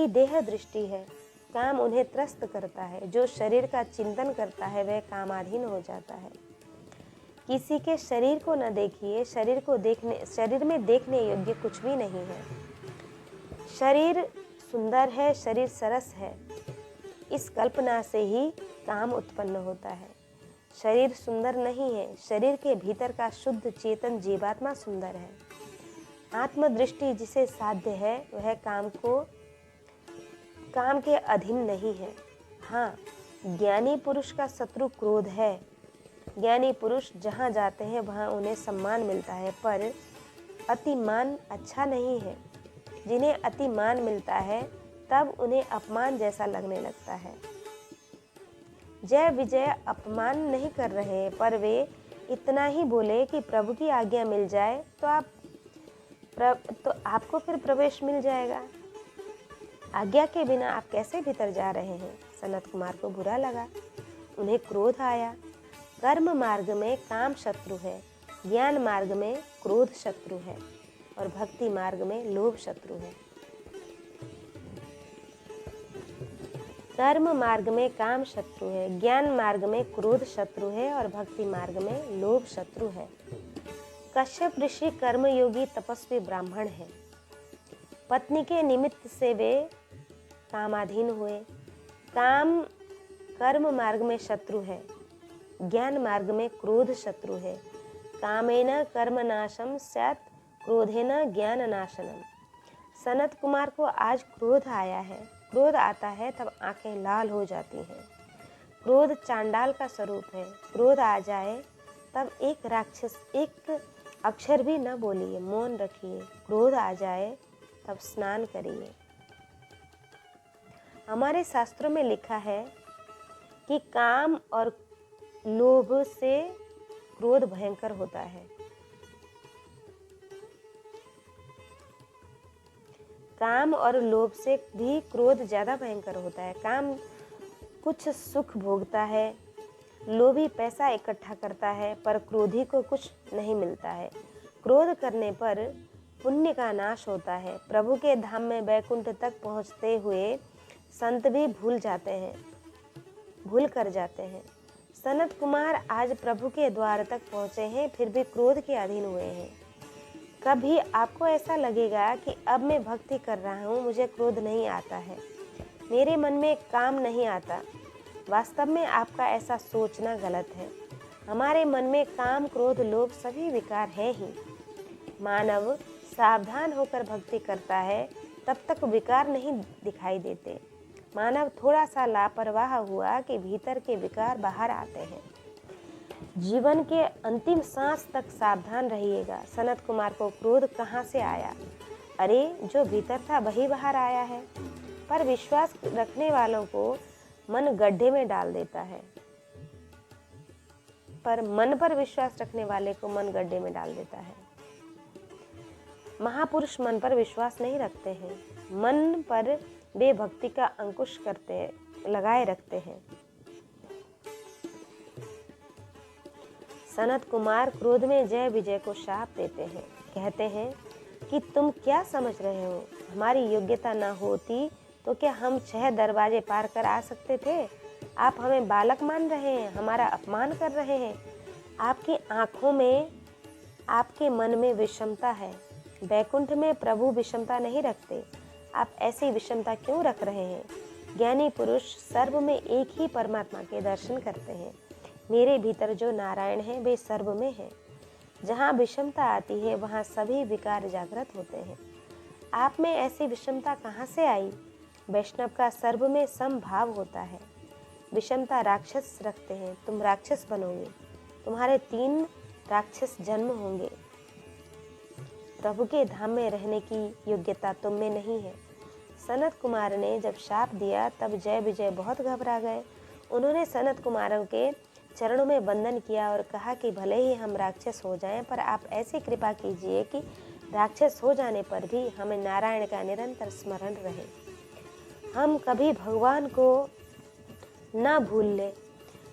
देह दृष्टि है, काम उन्हें त्रस्त करता है। जो शरीर का चिंतन करता है वह कामाधीन हो जाता है। किसी के शरीर को न देखिए, शरीर में देखने योग्य कुछ भी नहीं है। शरीर सुंदर है, शरीर सरस है, इस कल्पना से ही काम उत्पन्न होता है। शरीर सुंदर नहीं है, शरीर के भीतर का शुद्ध चेतन जीवात्मा सुंदर है। आत्मदृष्टि जिसे साध्य है वह काम के अधीन नहीं है। हाँ, ज्ञानी पुरुष का शत्रु क्रोध है। ज्ञानी पुरुष जहाँ जाते हैं वहाँ उन्हें सम्मान मिलता है, पर अतिमान अच्छा नहीं है। जिन्हें अतिमान मिलता है तब उन्हें अपमान जैसा लगने लगता है। जय विजय अपमान नहीं कर रहे हैं, पर वे इतना ही बोले कि प्रभु की आज्ञा मिल जाए तो आपको फिर प्रवेश मिल जाएगा। आज्ञा के बिना आप कैसे भीतर जा रहे हैं। सनत कुमार को बुरा लगा, उन्हें क्रोध आया। कर्म मार्ग में काम शत्रु है, ज्ञान मार्ग में क्रोध शत्रु है और भक्ति मार्ग में लोभ शत्रु है। कर्म मार्ग में काम शत्रु है, ज्ञान मार्ग में क्रोध शत्रु है और भक्ति मार्ग में लोभ शत्रु है। कश्यप ऋषि कर्मयोगी तपस्वी ब्राह्मण है। पत्नी के निमित्त से वे कामाधीन हुए। काम कर्म मार्ग में शत्रु है, ज्ञान मार्ग में क्रोध शत्रु है। कामेन कर्मनाशम स्यात् क्रोधेन ज्ञान नाशनम। सनत कुमार को आज क्रोध आया है। क्रोध आता है तब आंखें लाल हो जाती हैं। क्रोध चांडाल का स्वरूप है। क्रोध आ जाए तब एक अक्षर भी न बोलिए, मौन रखिए। क्रोध आ जाए तब स्नान करिए। हमारे शास्त्रों में लिखा है कि काम और लोभ से क्रोध भयंकर होता है। काम और लोभ से भी क्रोध ज़्यादा भयंकर होता है। काम कुछ सुख भोगता है, लोभी पैसा इकट्ठा करता है, पर क्रोधी को कुछ नहीं मिलता है। क्रोध करने पर पुण्य का नाश होता है। प्रभु के धाम में वैकुंठ तक पहुँचते हुए संत भी भूल कर जाते हैं। सनत कुमार आज प्रभु के द्वार तक पहुँचे हैं, फिर भी क्रोध के अधीन हुए हैं। कभी आपको ऐसा लगेगा कि अब मैं भक्ति कर रहा हूँ, मुझे क्रोध नहीं आता है, मेरे मन में काम नहीं आता। वास्तव में आपका ऐसा सोचना गलत है। हमारे मन में काम, क्रोध, लोभ सभी विकार है ही। मानव सावधान होकर भक्ति करता है तब तक विकार नहीं दिखाई देते। मानव थोड़ा सा लापरवाह हुआ कि भीतर के विकार बाहर आते हैं। जीवन के अंतिम सांस तक सावधान रहिएगा। सनत कुमार को क्रोध कहाँ से आया? अरे, जो भीतर था वही बाहर आया है। पर विश्वास रखने वालों को मन गड्ढे में डाल देता है। मन पर विश्वास रखने वाले को मन गड्ढे में डाल देता है। महापुरुष मन पर विश्वास नहीं रखते हैं। मन पर वे भक्ति का अंकुश लगाए रखते हैं। सनत कुमार क्रोध में जय विजय को शाप देते हैं। कहते हैं कि तुम क्या समझ रहे हो? हमारी योग्यता न होती तो क्या हम 6 दरवाजे पार कर आ सकते थे? आप हमें बालक मान रहे हैं, हमारा अपमान कर रहे हैं। आपकी आँखों में, आपके मन में विषमता है। वैकुंठ में प्रभु विषमता नहीं रखते। आप ऐसी विषमता क्यों रख रहे हैं? ज्ञानी पुरुष सर्व में एक ही परमात्मा के दर्शन करते हैं। मेरे भीतर जो नारायण है वे सर्व में है। जहाँ विषमता आती है वहाँ सभी विकार जागृत होते हैं। आप में ऐसी विषमता कहाँ से आई? वैष्णव का सर्व में समभाव होता है। विषमता राक्षस रखते हैं। तुम राक्षस बनोगे। तुम्हारे 3 राक्षस जन्म होंगे। प्रभु के धाम में रहने की योग्यता तुम में नहीं है। सनत कुमार ने जब शाप दिया तब जय विजय बहुत घबरा गए। उन्होंने सनत कुमारों के चरणों में वंदन किया और कहा कि भले ही हम राक्षस हो जाएं, पर आप ऐसी कृपा कीजिए कि राक्षस हो जाने पर भी हमें नारायण का निरंतर स्मरण रहे। हम कभी भगवान को ना भूल ले।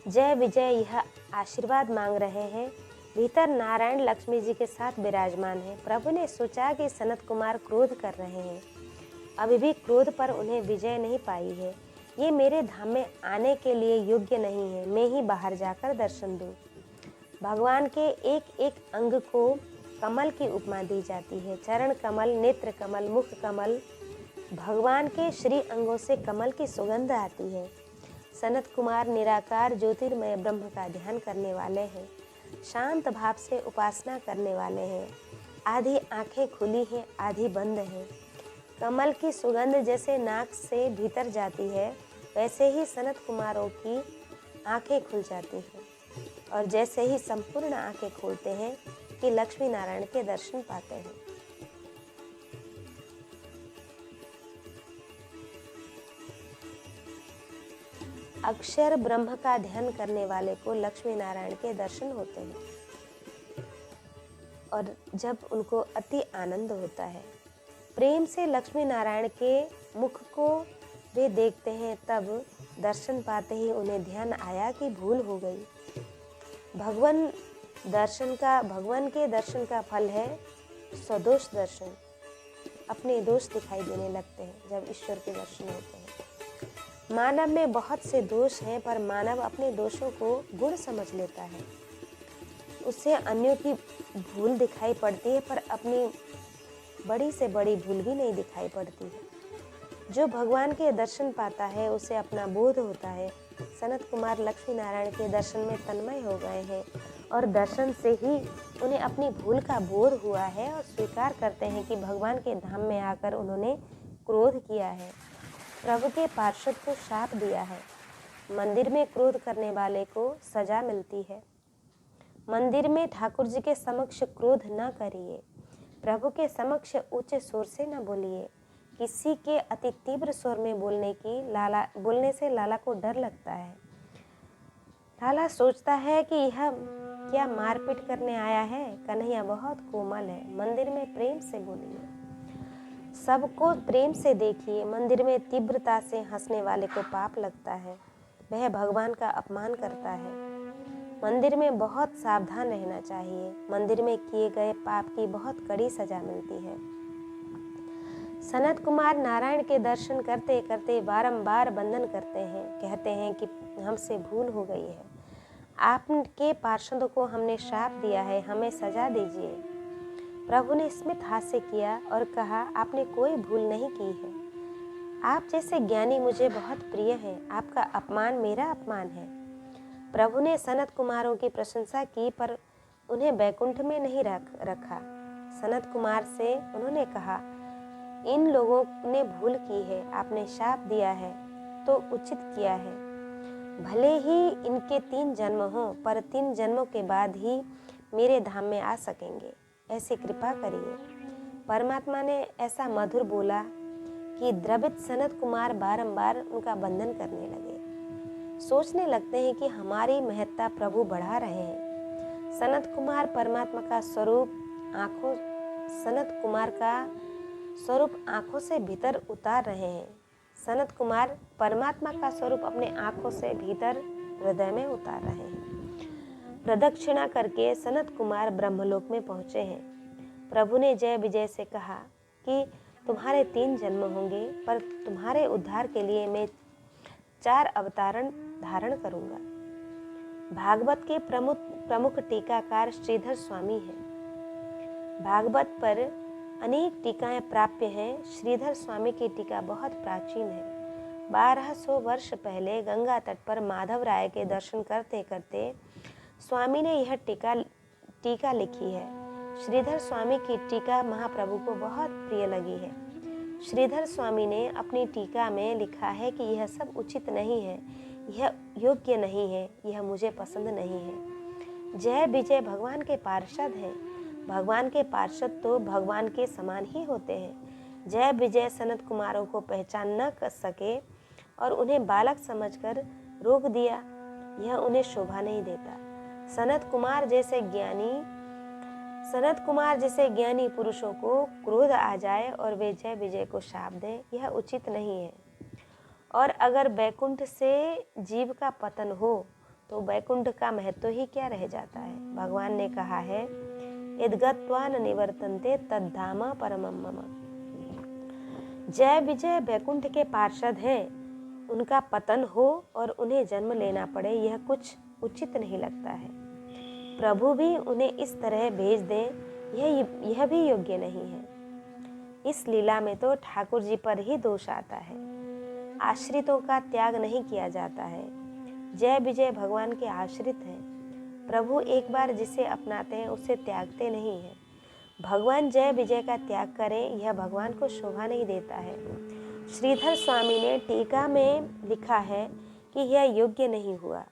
जय विजय यह आशीर्वाद मांग रहे हैं। भीतर नारायण लक्ष्मी जी के साथ विराजमान है। प्रभु ने सोचा कि सनत कुमार क्रोध कर रहे हैं, अभी भी क्रोध पर उन्हें विजय नहीं पाई है। ये मेरे धाम में आने के लिए योग्य नहीं है। मैं ही बाहर जाकर दर्शन दूं। भगवान के एक एक अंग को कमल की उपमा दी जाती है। चरण कमल, नेत्र कमल, मुख कमल। भगवान के श्री अंगों से कमल की सुगंध आती है। सनत कुमार निराकार ज्योतिर्मय ब्रह्म का ध्यान करने वाले हैं। शांत भाव से उपासना करने वाले हैं। आधी आंखें खुली हैं, आधी बंद हैं। कमल की सुगंध जैसे नाक से भीतर जाती है, वैसे ही सनत कुमारों की आंखें खुल जाती हैं और जैसे ही संपूर्ण आंखें खोलते हैं कि लक्ष्मी नारायण के दर्शन पाते हैं। अक्षर ब्रह्म का ध्यान करने वाले को लक्ष्मी नारायण के दर्शन होते हैं और जब उनको अति आनंद होता है, प्रेम से लक्ष्मी नारायण के मुख को वे देखते हैं, तब दर्शन पाते ही उन्हें ध्यान आया कि भूल हो गई। भगवान दर्शन का, भगवान के दर्शन का फल है स्वदोष दर्शन। अपने दोष दिखाई देने लगते हैं जब ईश्वर के दर्शन होते हैं। मानव में बहुत से दोष हैं, पर मानव अपने दोषों को गुण समझ लेता है। उसे अन्यों की भूल दिखाई पड़ती है, पर अपनी बड़ी से बड़ी भूल भी नहीं दिखाई पड़ती है। जो भगवान के दर्शन पाता है उसे अपना बोध होता है। सनत कुमार लक्ष्मी नारायण के दर्शन में तन्मय हो गए हैं और दर्शन से ही उन्हें अपनी भूल का बोध हुआ है और स्वीकार करते हैं कि भगवान के धाम में आकर उन्होंने क्रोध किया है, प्रभु के पार्षद को शाप दिया है। मंदिर में क्रोध करने वाले को सजा मिलती है। मंदिर में ठाकुर जी के समक्ष क्रोध न करिए। प्रभु के समक्ष ऊंचे स्वर से न बोलिए। किसी के अति तीव्र स्वर में बोलने से लाला को डर लगता है। लाला सोचता है कि यह क्या मारपीट करने आया है। कन्हैया बहुत कोमल है, मंदिर में प्रेम से बोलिए। सबको प्रेम से देखिए। मंदिर में तीव्रता से हंसने वाले को पाप लगता है, वह भगवान का अपमान करता है। मंदिर में बहुत सावधान रहना चाहिए। मंदिर में किए गए पाप की बहुत कड़ी सजा मिलती है। सनत कुमार नारायण के दर्शन करते करते बारंबार वंदन करते हैं, कहते हैं कि हमसे भूल हो गई है, आपके पार्षदों को हमने शाप दिया है, हमें सजा दीजिए। प्रभु ने स्मित हास्य किया और कहा, आपने कोई भूल नहीं की है। आप जैसे ज्ञानी मुझे बहुत प्रिय हैं, आपका अपमान मेरा अपमान है। प्रभु ने सनत कुमारों की प्रशंसा की, पर उन्हें बैकुंठ में नहीं रखा। सनत कुमार से उन्होंने कहा, इन लोगों ने भूल की है, आपने शाप दिया है तो उचित किया है। भले ही इनके 3 जन्म हों, पर 3 जन्मों के बाद ही मेरे धाम में आ सकेंगे, ऐसी कृपा करिए। परमात्मा ने ऐसा मधुर बोला कि द्रवित सनत कुमार बारंबार उनका वंदन करने लगे। सोचने लगते हैं कि हमारी महत्ता प्रभु बढ़ा रहे हैं। सनत कुमार परमात्मा का स्वरूप सनत कुमार का स्वरूप आंखों से भीतर उतार रहे हैं। सनत कुमार परमात्मा का स्वरूप अपने आंखों से भीतर हृदय में उतार रहे हैं। प्रदक्षिणा करके सनत कुमार ब्रह्मलोक में पहुंचे हैं। प्रभु ने जय विजय से कहा कि तुम्हारे 3 जन्म होंगे, पर तुम्हारे उद्धार के लिए मैं 4 अवतारण धारण करूंगा। भागवत के प्रमुख टीकाकार श्रीधर स्वामी हैं। भागवत पर अनेक टीकाएं प्राप्य हैं। श्रीधर स्वामी की टीका बहुत प्राचीन है। 1200 वर्ष पहले गंगा तट पर माधव राय के दर्शन करते करते स्वामी ने यह टीका लिखी है। श्रीधर स्वामी की टीका महाप्रभु को बहुत प्रिय लगी है। श्रीधर स्वामी ने अपनी टीका में लिखा है कि यह सब उचित नहीं है, यह योग्य नहीं है, यह मुझे पसंद नहीं है। जय विजय भगवान के पार्षद हैं। भगवान के पार्षद तो भगवान के समान ही होते हैं। जय विजय सनत कुमारों को पहचान न कर सके और उन्हें बालक समझकर रोक दिया, यह उन्हें शोभा नहीं देता। सनत कुमार जैसे ज्ञानी पुरुषों को क्रोध आ जाए और वे जय विजय को शाप दें, यह उचित नहीं है। और अगर बैकुंठ से जीव का पतन हो तो बैकुंठ का महत्व ही क्या रह जाता है। भगवान ने कहा है, यद्गत्वा न निवर्तन्ते तद्धाम परमं मम। जय विजय बैकुंठ के पार्षद हैं, उनका पतन हो और उन्हें जन्म लेना पड़े, यह कुछ उचित नहीं लगता है। प्रभु भी उन्हें इस तरह भेज दें, यह भी योग्य नहीं है। इस लीला में तो ठाकुर जी पर ही दोष आता है। आश्रितों का त्याग नहीं किया जाता है। जय विजय भगवान के आश्रित हैं। प्रभु एक बार जिसे अपनाते हैं उसे त्यागते नहीं हैं। भगवान जय विजय का त्याग करें, यह भगवान को शोभा नहीं देता है। श्रीधर स्वामी ने टीका में लिखा है कि यह योग्य नहीं हुआ।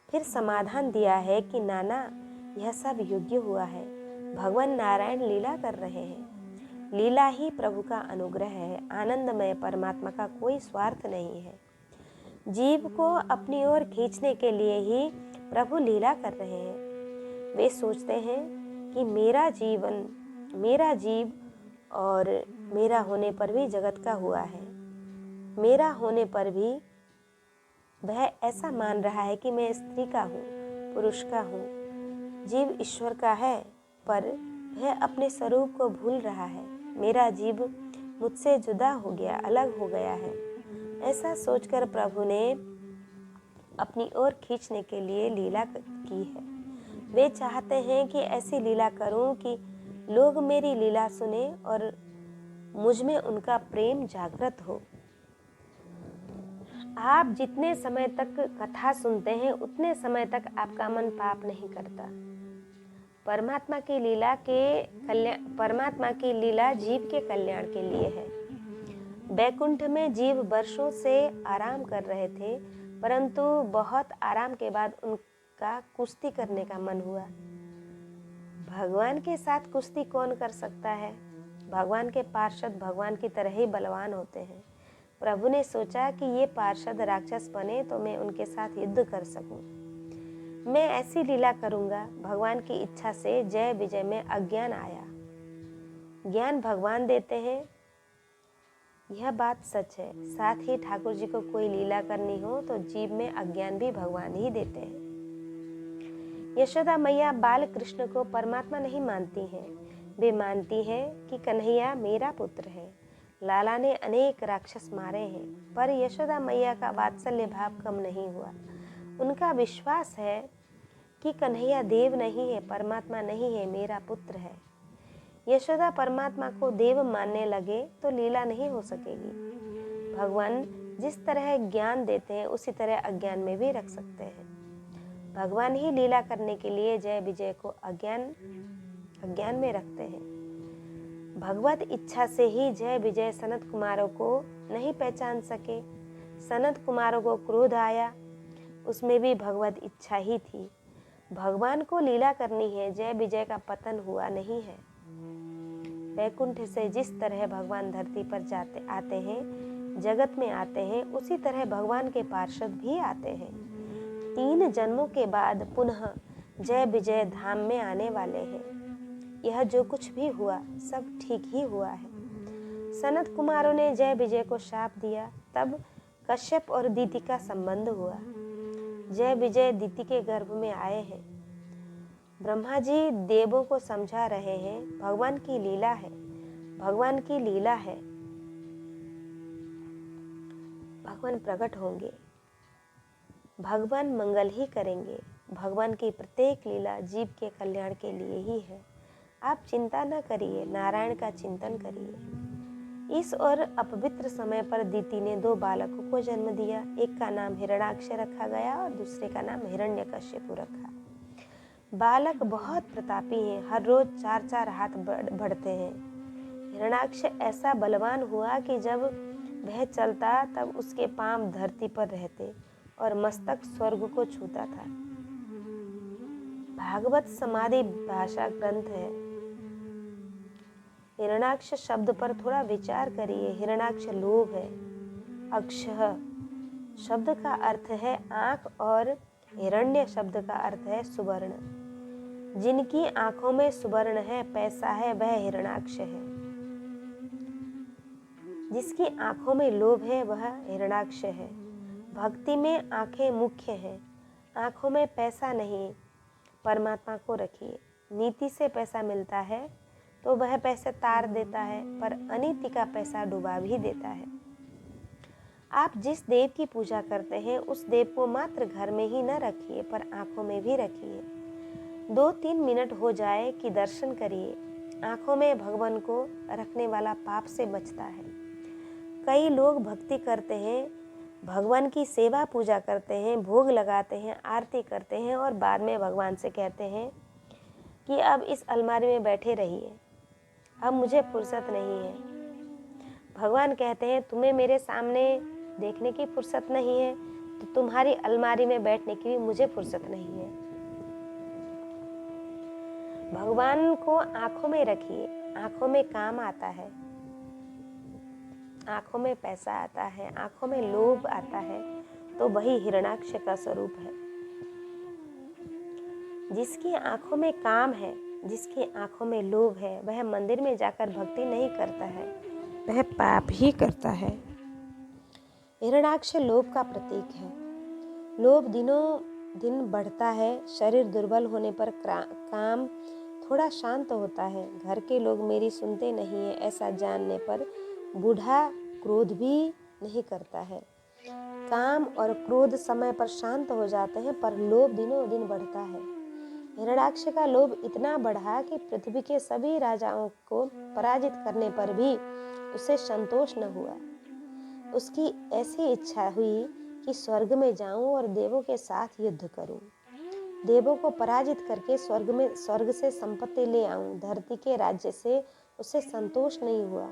फिर समाधान दिया है कि नाना, यह सब योग्य हुआ है। भगवान नारायण लीला कर रहे हैं। लीला ही प्रभु का अनुग्रह है। आनंदमय परमात्मा का कोई स्वार्थ नहीं है। जीव को अपनी ओर खींचने के लिए ही प्रभु लीला कर रहे हैं। वे सोचते हैं कि मेरा जीव और मेरा होने पर भी जगत का हुआ है। मेरा होने पर भी वह ऐसा मान रहा है कि मैं स्त्री का हूँ, पुरुष का हूँ। जीव ईश्वर का है, पर वह अपने स्वरूप को भूल रहा है। मेरा जीव मुझसे जुदा हो गया, अलग हो गया है। ऐसा सोचकर प्रभु ने अपनी ओर खींचने के लिए लीला की है। वे चाहते हैं कि ऐसी लीला करूं कि लोग मेरी लीला सुने और मुझ में उनका प्रेम जागृत हो। आप जितने समय तक कथा सुनते हैं उतने समय तक आपका मन पाप नहीं करता। परमात्मा की लीला जीव के कल्याण के लिए है। बैकुंठ में जीव वर्षों से आराम कर रहे थे, परंतु बहुत आराम के बाद उनका कुश्ती करने का मन हुआ। भगवान के साथ कुश्ती कौन कर सकता है? भगवान के पार्षद भगवान की तरह ही बलवान होते हैं। प्रभु ने सोचा कि ये पार्षद राक्षस बने तो मैं उनके साथ युद्ध कर सकूं। मैं ऐसी लीला करूंगा। भगवान की इच्छा से जय विजय में अज्ञान आया। ज्ञान भगवान देते हैं, यह बात सच है। साथ ही ठाकुर जी को कोई लीला करनी हो तो जीव में अज्ञान भी भगवान ही देते हैं। यशोदा मैया बाल कृष्ण को परमात्मा नहीं मानती हैं। वे मानती हैं कि कन्हैया मेरा पुत्र है। लाला ने अनेक राक्षस मारे हैं, पर यशोदा मैया का वात्सल्य भाव कम नहीं हुआ। उनका विश्वास है कि कन्हैया देव नहीं है, परमात्मा नहीं है, मेरा पुत्र है। यशोदा परमात्मा को देव मानने लगे तो लीला नहीं हो सकेगी। भगवान जिस तरह ज्ञान देते हैं उसी तरह अज्ञान में भी रख सकते हैं। भगवान ही लीला करने के लिए जय विजय को अज्ञान में रखते हैं। भगवत इच्छा से ही जय विजय सनत कुमारों को नहीं पहचान सके। सनत कुमारों को क्रोध आया, उसमें भी भगवत इच्छा ही थी। भगवान को लीला करनी है, जय विजय का पतन हुआ नहीं है। वैकुंठ से जिस तरह भगवान धरती पर आते हैं, जगत में आते हैं, उसी तरह भगवान के पार्षद भी आते हैं। 3 जन्मों के बाद पुनः जय विजय धाम में आने वाले हैं। यह जो कुछ भी हुआ सब ठीक ही हुआ है। सनत कुमारों ने जय विजय को शाप दिया, तब कश्यप और दीति का संबंध हुआ। जय विजय दीति के गर्भ में आए हैं। ब्रह्मा जी देवों को समझा रहे हैं, भगवान की लीला है, भगवान की लीला है। भगवान प्रकट होंगे, भगवान मंगल ही करेंगे। भगवान की प्रत्येक लीला जीव के कल्याण के लिए ही है। आप चिंता न करिए, नारायण का चिंतन करिए। इस और अपवित्र समय पर दीति ने 2 बालकों को जन्म दिया। एक का नाम हिरणाक्ष रखा गया और दूसरे का नाम हिरण्यकश्यप रखा। बालक बहुत प्रतापी हैं, हर रोज 4-4 हाथ बढ़ते हैं। हिरणाक्ष ऐसा बलवान हुआ कि जब वह चलता तब उसके पांव धरती पर रहते और मस्तक स्वर्ग को छूता था। भागवत समाधि भाषा ग्रंथ है। हिरणाक्ष शब्द पर थोड़ा विचार करिए। हिरणाक्ष लोभ है। अक्षः शब्द का अर्थ है आंख और हिरण्य शब्द का अर्थ है सुवर्ण। जिनकी आंखों में सुवर्ण है, पैसा है, वह हिरणाक्ष है। जिसकी आंखों में लोभ है वह हिरणाक्ष है। भक्ति में आंखें मुख्य हैं, आंखों में पैसा नहीं। परमात्मा को रखिए। नीति से पैसा मिलता है तो वह पैसे तार देता है, पर अनीति का पैसा डुबा भी देता है। आप जिस देव की पूजा करते हैं उस देव को मात्र घर में ही न रखिए, पर आंखों में भी रखिए। 2-3 मिनट हो जाए कि दर्शन करिए। आंखों में भगवान को रखने वाला पाप से बचता है। कई लोग भक्ति करते हैं, भगवान की सेवा पूजा करते हैं, भोग लगाते हैं, आरती करते हैं और बाद में भगवान से कहते हैं कि अब इस अलमारी में बैठे रहिए, अब मुझे फुर्सत नहीं है। भगवान कहते हैं तुम्हें मेरे सामने देखने की फुर्सत नहीं है तो तुम्हारी अलमारी में बैठने की भी मुझे फुर्सत नहीं है। भगवान को आंखों में रखिए। आंखों में काम आता है, आंखों में पैसा आता है, आंखों में लोभ आता है, तो वही हिरणाक्ष का स्वरूप है। जिसकी आंखों में काम है, जिसकी आंखों में लोभ है, वह मंदिर में जाकर भक्ति नहीं करता है, वह पाप ही करता है। हिरणाक्ष लोभ का प्रतीक है। लोभ दिनों दिन बढ़ता है। शरीर दुर्बल होने पर काम थोड़ा शांत होता है। घर के लोग मेरी सुनते नहीं है, ऐसा जानने पर बूढ़ा क्रोध भी नहीं करता है। काम और क्रोध समय पर शांत हो जाते हैं, पर लोभ दिनों दिन बढ़ता है। हिरण्याक्ष का लोभ इतना बढ़ा कि पृथ्वी के सभी राजाओं को पराजित करने पर भी उसे संतोष न हुआ। उसकी ऐसी इच्छा हुई कि स्वर्ग में जाऊं और देवों के साथ युद्ध करूं। देवों को पराजित करके स्वर्ग से संपत्ति ले आऊं। धरती के राज्य से उसे संतोष नहीं हुआ।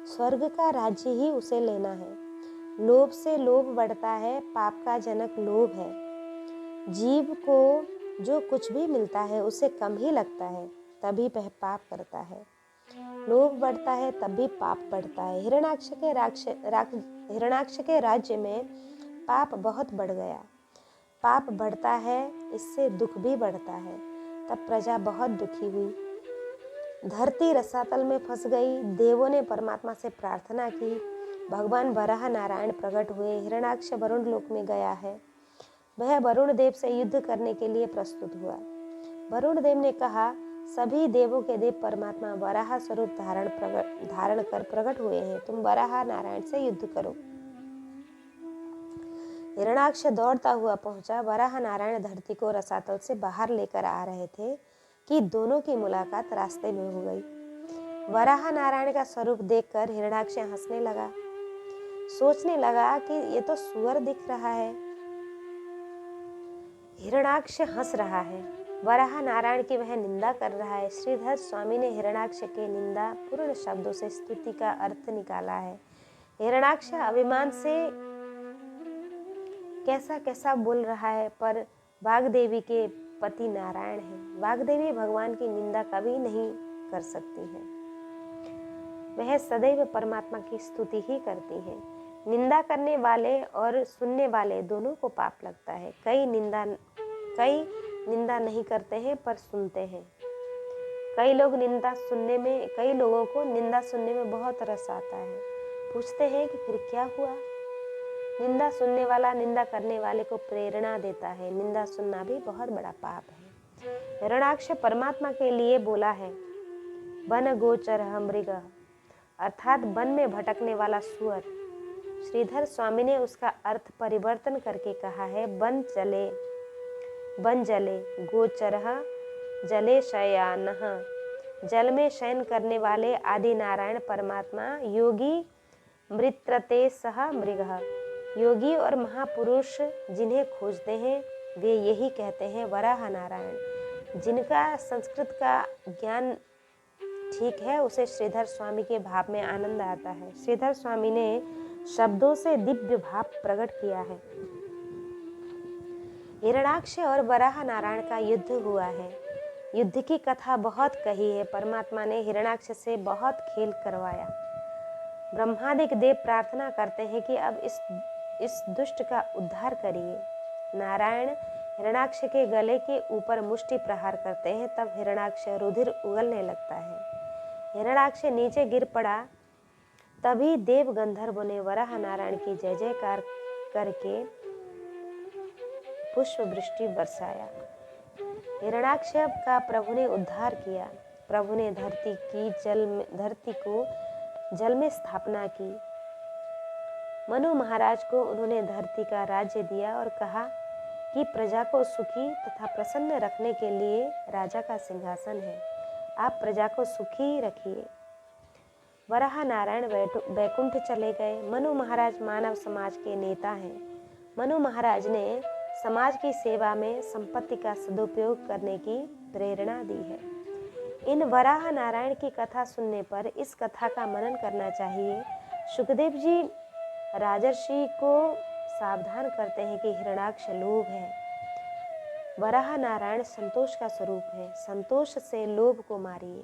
स्वर्ग का राज्य ही उसे लेना है। लोभ से लोभ बढ़ता है। पाप का जनक लोभ है। जीव को जो कुछ भी मिलता है उसे कम ही लगता है, तभी वह पाप करता है। लोभ बढ़ता है तब भी पाप बढ़ता है। हिरण्याक्ष के राज्य में पाप बहुत बढ़ गया। पाप बढ़ता है, इससे दुख भी बढ़ता है। तब प्रजा बहुत दुखी हुई। धरती रसातल में फंस गई। देवों ने परमात्मा से प्रार्थना की। भगवान वराह नारायण प्रकट हुए। हिरण्याक्ष वरुण लोक में गया है। वह वरुण देव से युद्ध करने के लिए प्रस्तुत हुआ। वरुण देव ने कहा, सभी देवों के देव परमात्मा वराह स्वरूप धारण कर प्रकट हुए हैं। तुम वराह नारायण से युद्ध करो। हिरण्याक्ष दौड़ता हुआ पहुंचा। वराह नारायण धरती को रसातल से बाहर लेकर आ रहे थे कि दोनों की मुलाकात रास्ते में हो गई। वराह नारायण का स्वरूप देखकर हिरण्याक्ष हंसने लगा। सोचने लगा कि ये तो सुअर दिख रहा है। हिरण्याक्ष हंस रहा है। वराह नारायण की वह निंदा कर रहा है। श्रीधर स्वामी ने हिरण्याक्ष के निंदा पूर्ण शब्दों से स्तुति का अर्थ निकाला है। हिरण्याक्ष अभिमान से कैसा कैसा बोल रहा है, पर वाग्देवी के पति नारायण है। वाग्देवी भगवान की निंदा कभी नहीं कर सकती है। वह सदैव परमात्मा की स्तुति ही करती है। निंदा करने वाले और सुनने वाले दोनों को पाप लगता है। कई निंदा नहीं करते हैं पर सुनते हैं। कई लोगों को निंदा सुनने में बहुत रस आता है। पूछते हैं कि फिर क्या हुआ। निंदा सुनने वाला निंदा करने वाले को प्रेरणा देता है। निंदा सुनना भी बहुत बड़ा पाप है। हिरण्याक्ष परमात्मा के लिए बोला है, वन गोचरः मृगः, अर्थात वन में भटकने वाला सुअर। श्रीधर स्वामी ने उसका अर्थ परिवर्तन करके कहा है, वन जले गोचरः जले शयानः, जल में शयन करने वाले आदि नारायण परमात्मा। योगी मृत्रते सह मृगः, योगी और महापुरुष जिन्हें खोजते हैं वे यही कहते हैं वराह नारायण। जिनका संस्कृत का ज्ञान ठीक है उसे श्रीधर स्वामी के भाव में आनंद आता है। श्रीधर स्वामी ने शब्दों से दिव्य भाव प्रकट किया है। हिरण्याक्ष और वराह नारायण का युद्ध हुआ है। युद्ध की कथा बहुत कही है। परमात्मा ने हिरण्याक्ष से बहुत खेल करवाया। ब्रह्मादिक देव प्रार्थना करते हैं कि अब इस दुष्ट का उद्धार करिए। नारायण हिरण्याक्ष के गले के ऊपर मुष्टि प्रहार करते हैं, तब हिरण्याक्ष रुधिर उगलने लगता है। हिरण्याक्ष नीचे गिर पड़ा। तभी देव गंधर्वों ने वराह नारायण की जय जयकार करके पुष्प वृष्टि बरसाया। हिरण्याक्ष का प्रभु ने उद्धार किया। प्रभु ने धरती को जल में स्थापना की। मनु महाराज को उन्होंने धरती का राज्य दिया और कहा कि प्रजा को सुखी तथा प्रसन्न रखने के लिए राजा का सिंहासन है, आप प्रजा को सुखी रखिए। वराह नारायण वैकुंठ चले गए। मनु महाराज मानव समाज के नेता हैं। मनु महाराज ने समाज की सेवा में संपत्ति का सदुपयोग करने की प्रेरणा दी है। इन वराह नारायण की कथा सुनने पर इस कथा का मनन करना चाहिए। सुखदेव जी राजर्षि को सावधान करते हैं कि हिरण्याक्ष लोभ है, वराह नारायण संतोष का स्वरूप है। संतोष से लोभ को मारिए।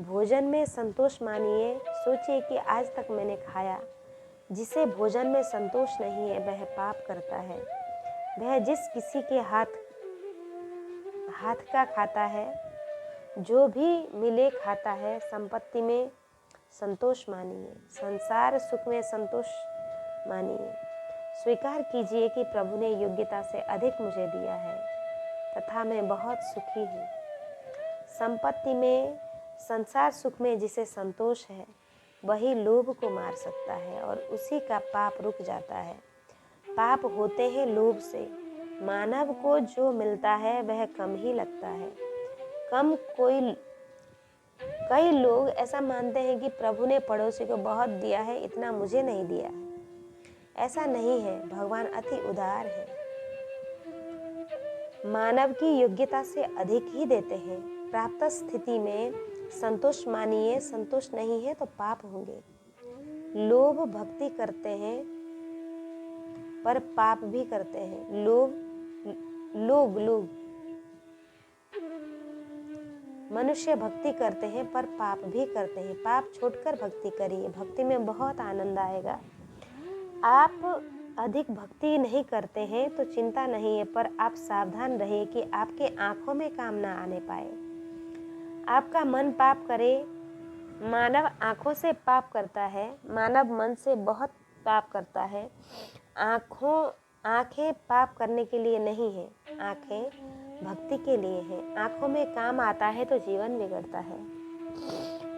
भोजन में संतोष मानिए। सोचिए कि आज तक मैंने खाया। जिसे भोजन में संतोष नहीं है वह पाप करता है। वह जिस किसी के हाथ का खाता है, जो भी मिले खाता है। संपत्ति में संतोष मानिए। संसार सुख में संतोष मानिए। स्वीकार कीजिए कि प्रभु ने योग्यता से अधिक मुझे दिया है तथा मैं बहुत सुखी हूँ। संपत्ति में, संसार सुख में जिसे संतोष है, वही लोभ को मार सकता है और उसी का पाप रुक जाता है। पाप होते हैं लोभ से। मानव को जो मिलता है वह कम ही लगता है। कई लोग ऐसा मानते हैं कि प्रभु ने पड़ोसी को बहुत दिया है, इतना मुझे नहीं दिया है। ऐसा नहीं है। भगवान अति उदार है, मानव की योग्यता से अधिक ही देते हैं। प्राप्त स्थिति में संतोष मानिए, संतोष नहीं है तो पाप होंगे। लोग भक्ति करते हैं पर पाप भी करते हैं। लोग मनुष्य भक्ति करते हैं पर पाप भी करते हैं। पाप छोड़कर भक्ति करिए, भक्ति में बहुत आनंद आएगा। आप अधिक भक्ति नहीं करते हैं तो चिंता नहीं है, पर आप सावधान रहिए कि आपके आंखों में काम ना आने पाए। आपका मन पाप करे। मानव आंखों से पाप करता है, मानव मन से बहुत पाप करता है। आंखें पाप करने के लिए नहीं है, आंखें भक्ति के लिए है। आंखों में काम आता है तो जीवन बिगड़ता है।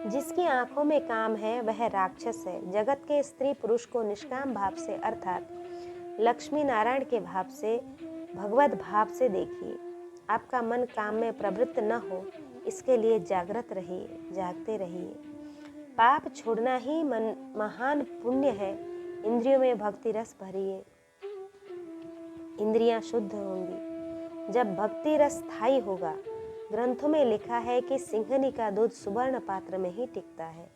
जिसकी आंखों में काम है वह राक्षस है। जगत के स्त्री पुरुष को निष्काम भाव से अर्थात लक्ष्मी नारायण के भाव से, भगवत भाव से देखिए। आपका मन काम में प्रवृत्त न हो, इसके लिए जागृत रहिए, जागते रहिए। पाप छोड़ना ही महान पुण्य है। इंद्रियों में भक्ति रस भरिए, इंद्रियां शुद्ध होंगी। जब भक्ति रस स्थायी होगा। ग्रंथों में लिखा है कि सिंहनी का दूध सुवर्ण पात्र में ही टिकता है।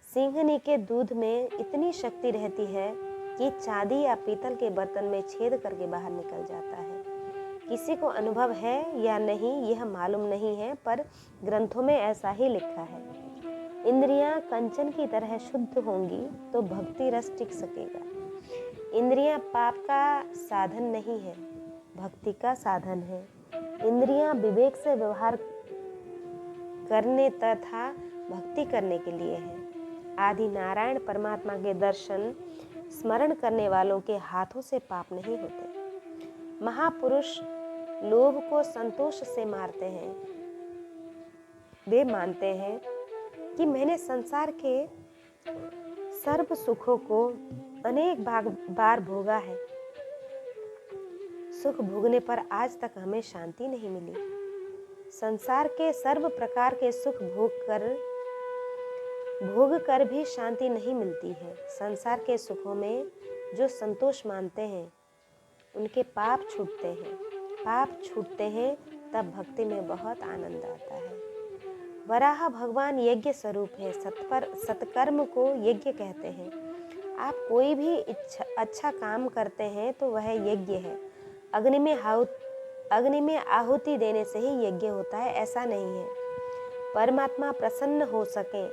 सिंहनी के दूध में इतनी शक्ति रहती है कि चांदी या पीतल के बर्तन में छेद करके बाहर निकल जाता है। किसी को अनुभव है या नहीं यह मालूम नहीं है, पर ग्रंथों में ऐसा ही लिखा है। इंद्रियां कंचन की तरह शुद्ध होंगी तो भक्ति रस टिक सकेगा। इंद्रियां पाप का साधन नहीं है, भक्ति का साधन है। इंद्रियां विवेक से व्यवहार करने तथा भक्ति करने के लिए है। आदि नारायण परमात्मा के दर्शन स्मरण करने वालों के हाथों से पाप नहीं होते। महापुरुष लोभ को संतोष से मारते हैं। वे मानते हैं कि मैंने संसार के सर्व सुखों को अनेक बार भोगा है। सुख भोगने पर आज तक हमें शांति नहीं मिली। संसार के सर्व प्रकार के सुख भोग कर भी शांति नहीं मिलती है। संसार के सुखों में जो संतोष मानते हैं उनके पाप छूटते हैं। पाप छूटते हैं तब भक्ति में बहुत आनंद आता है। वराह भगवान यज्ञ स्वरूप है। सत्कर्म को यज्ञ कहते हैं। आप कोई भी अच्छा काम करते हैं तो वह यज्ञ है। अग्नि में आहुति देने से ही यज्ञ होता है, ऐसा नहीं है। परमात्मा प्रसन्न हो सके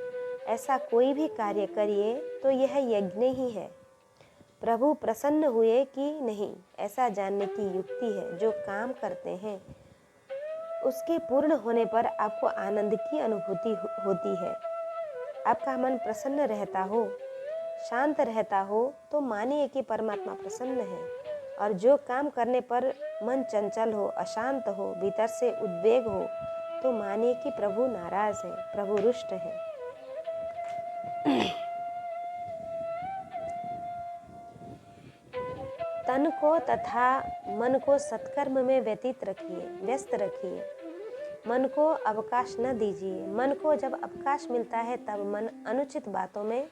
ऐसा कोई भी कार्य करिए तो यह यज्ञ ही है। प्रभु प्रसन्न हुए कि नहीं ऐसा जानने की युक्ति है। जो काम करते हैं उसके पूर्ण होने पर आपको आनंद की अनुभूति होती है। आपका मन प्रसन्न रहता हो, शांत रहता हो तो मानिए कि परमात्मा प्रसन्न है। और जो काम करने पर मन चंचल हो, अशांत हो, भीतर से उद्वेग हो तो मानिए कि प्रभु नाराज है, प्रभु रुष्ट है। तन को तथा मन को सत्कर्म में व्यस्त रखिए। मन को अवकाश न दीजिए। मन को जब अवकाश मिलता है तब मन अनुचित बातों में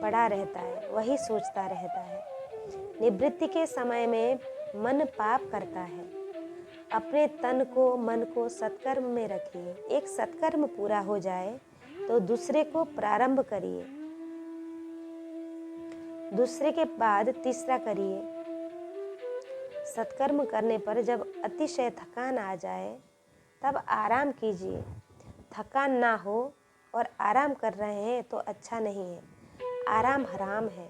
पड़ा रहता है, वही सोचता रहता है। निवृत्ति के समय में मन पाप करता है। अपने तन को, मन को सत्कर्म में रखिए। एक सत्कर्म पूरा हो जाए तो दूसरे को प्रारंभ करिए, दूसरे के बाद तीसरा करिए। सत्कर्म करने पर जब अतिशय थकान आ जाए तब आराम कीजिए। थकान ना हो और आराम कर रहे हैं तो अच्छा नहीं है, आराम हराम है।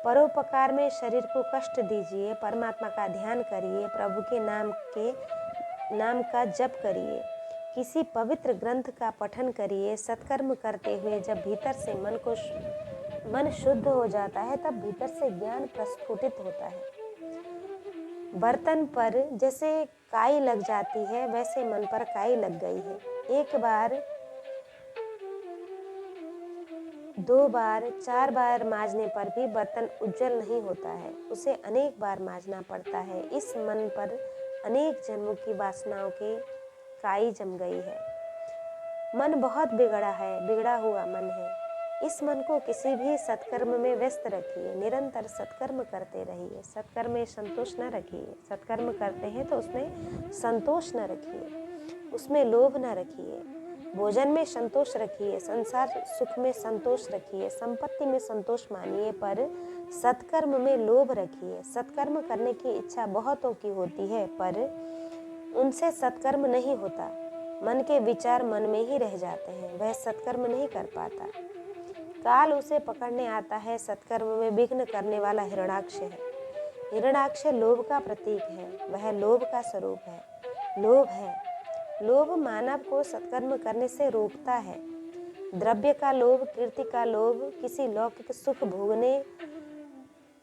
परोपकार में शरीर को कष्ट दीजिए। परमात्मा का ध्यान करिए, प्रभु के नाम का जप करिए, किसी पवित्र ग्रंथ का पठन करिए। सत्कर्म करते हुए जब भीतर से मन को मन शुद्ध हो जाता है तब भीतर से ज्ञान प्रस्फुटित होता है। बर्तन पर जैसे काई लग जाती है वैसे मन पर काई लग गई है। एक बार, दो बार, 4 बार मांजने पर भी बर्तन उज्जवल नहीं होता है, उसे अनेक बार मांजना पड़ता है। इस मन पर अनेक जन्मों की वासनाओं की काई जम गई है। मन बहुत बिगड़ा हुआ मन है। इस मन को किसी भी सत्कर्म में व्यस्त रखिए, निरंतर सत्कर्म करते रहिए। सत्कर्म में संतोष न रखिए। सत्कर्म करते हैं तो उसमें संतोष न रखिए, उसमें लोभ न रखिए। भोजन में संतोष रखिए, संसार सुख में संतोष रखिए, संपत्ति में संतोष मानिए, पर सत्कर्म में लोभ रखिए। सत्कर्म करने की इच्छा बहुतों की होती है पर उनसे सत्कर्म नहीं होता। मन के विचार मन में ही रह जाते हैं, वह सत्कर्म नहीं कर पाता। काल उसे पकड़ने आता है। सत्कर्म में विघ्न करने वाला हिरण्याक्ष है। हिरण्याक्ष लोभ का प्रतीक है, वह लोभ का स्वरूप है। लोभ है, लोभ मानव को सत्कर्म करने से रोकता है। द्रव्य का लोभ, कीर्ति का लोभ, किसी लौकिक सुख भोगने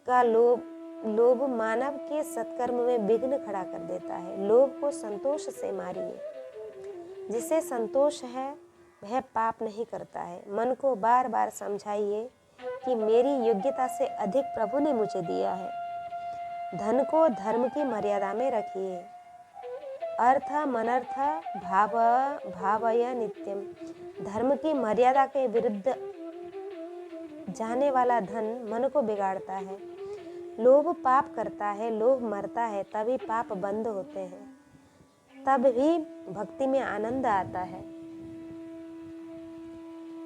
का लोभ मानव के सत्कर्म में विघ्न खड़ा कर देता है। लोभ को संतोष से मारिए। जिसे संतोष है वह पाप नहीं करता है। मन को बार बार समझाइए कि मेरी योग्यता से अधिक प्रभु ने मुझे दिया है। धन को धर्म की मर्यादा में रखिए। अर्थ मनर्थ भावय नित्यम। धर्म की मर्यादा के विरुद्ध जाने वाला धन मन को बिगाड़ता है। लोभ पाप करता है, लोभ मरता है, तभी पाप बंद होते हैं, तब भी भक्ति में आनंद आता है।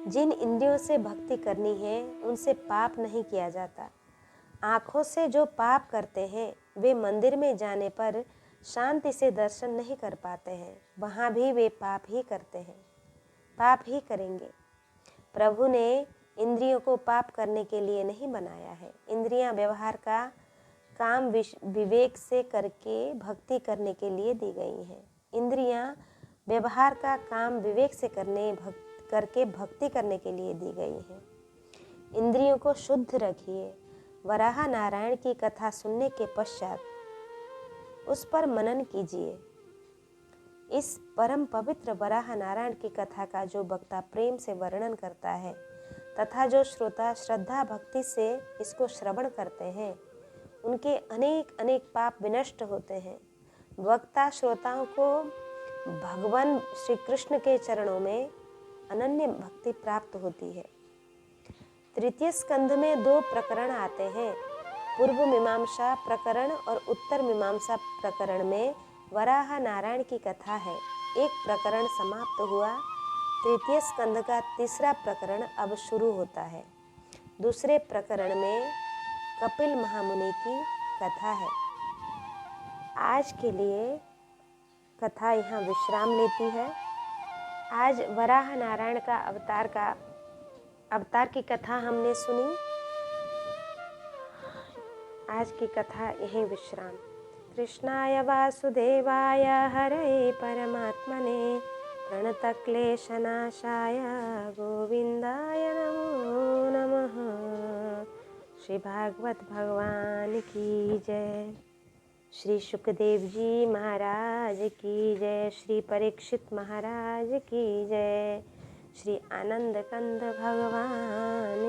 जिन इंद्रियों से भक्ति करनी है उनसे पाप नहीं किया जाता। आँखों से जो पाप करते हैं वे मंदिर में जाने पर शांति से दर्शन नहीं कर पाते हैं, वहाँ भी वे पाप ही करते हैं, पाप ही करेंगे। प्रभु ने इंद्रियों को पाप करने के लिए नहीं बनाया है। इंद्रियां व्यवहार का काम विवेक से करके भक्ति करने के लिए दी गई हैं। इंद्रियां व्यवहार का काम विवेक से करके भक्ति करने के लिए दी गई हैं। इंद्रियों को शुद्ध रखिए। वराह नारायण की कथा सुनने के पश्चात उस पर मनन कीजिए। इस परम पवित्र वराह नारायण की कथा का जो वक्ता प्रेम से वर्णन करता है तथा जो श्रोता श्रद्धा भक्ति से इसको श्रवण करते हैं, उनके अनेक अनेक पाप विनष्ट होते हैं। वक्ता श्रोताओं को भगवान श्री कृष्ण के चरणों में अनन्य भक्ति प्राप्त होती है। तृतीय स्कंध में 2 प्रकरण आते हैं। पूर्व मीमांसा प्रकरण और उत्तर मीमांसा प्रकरण में वराह नारायण की कथा है। एक प्रकरण समाप्त हुआ। तृतीय स्कंध का तीसरा प्रकरण अब शुरू होता है। दूसरे प्रकरण में कपिल महामुनि की कथा है। आज के लिए कथा यहाँ विश्राम लेती है। आज वराह नारायण का अवतार की कथा हमने सुनी। आज की कथा यहीं विश्राम। कृष्णाय वासुदेवाय हरये परमात्मने प्रणतक्लेशनाशाय गोविंदाय नमो नमः। श्री भागवत भगवान की जय। श्री सुखदेव जी महाराज की जय। श्री परीक्षित महाराज की जय। श्री आनंद कंद भगवान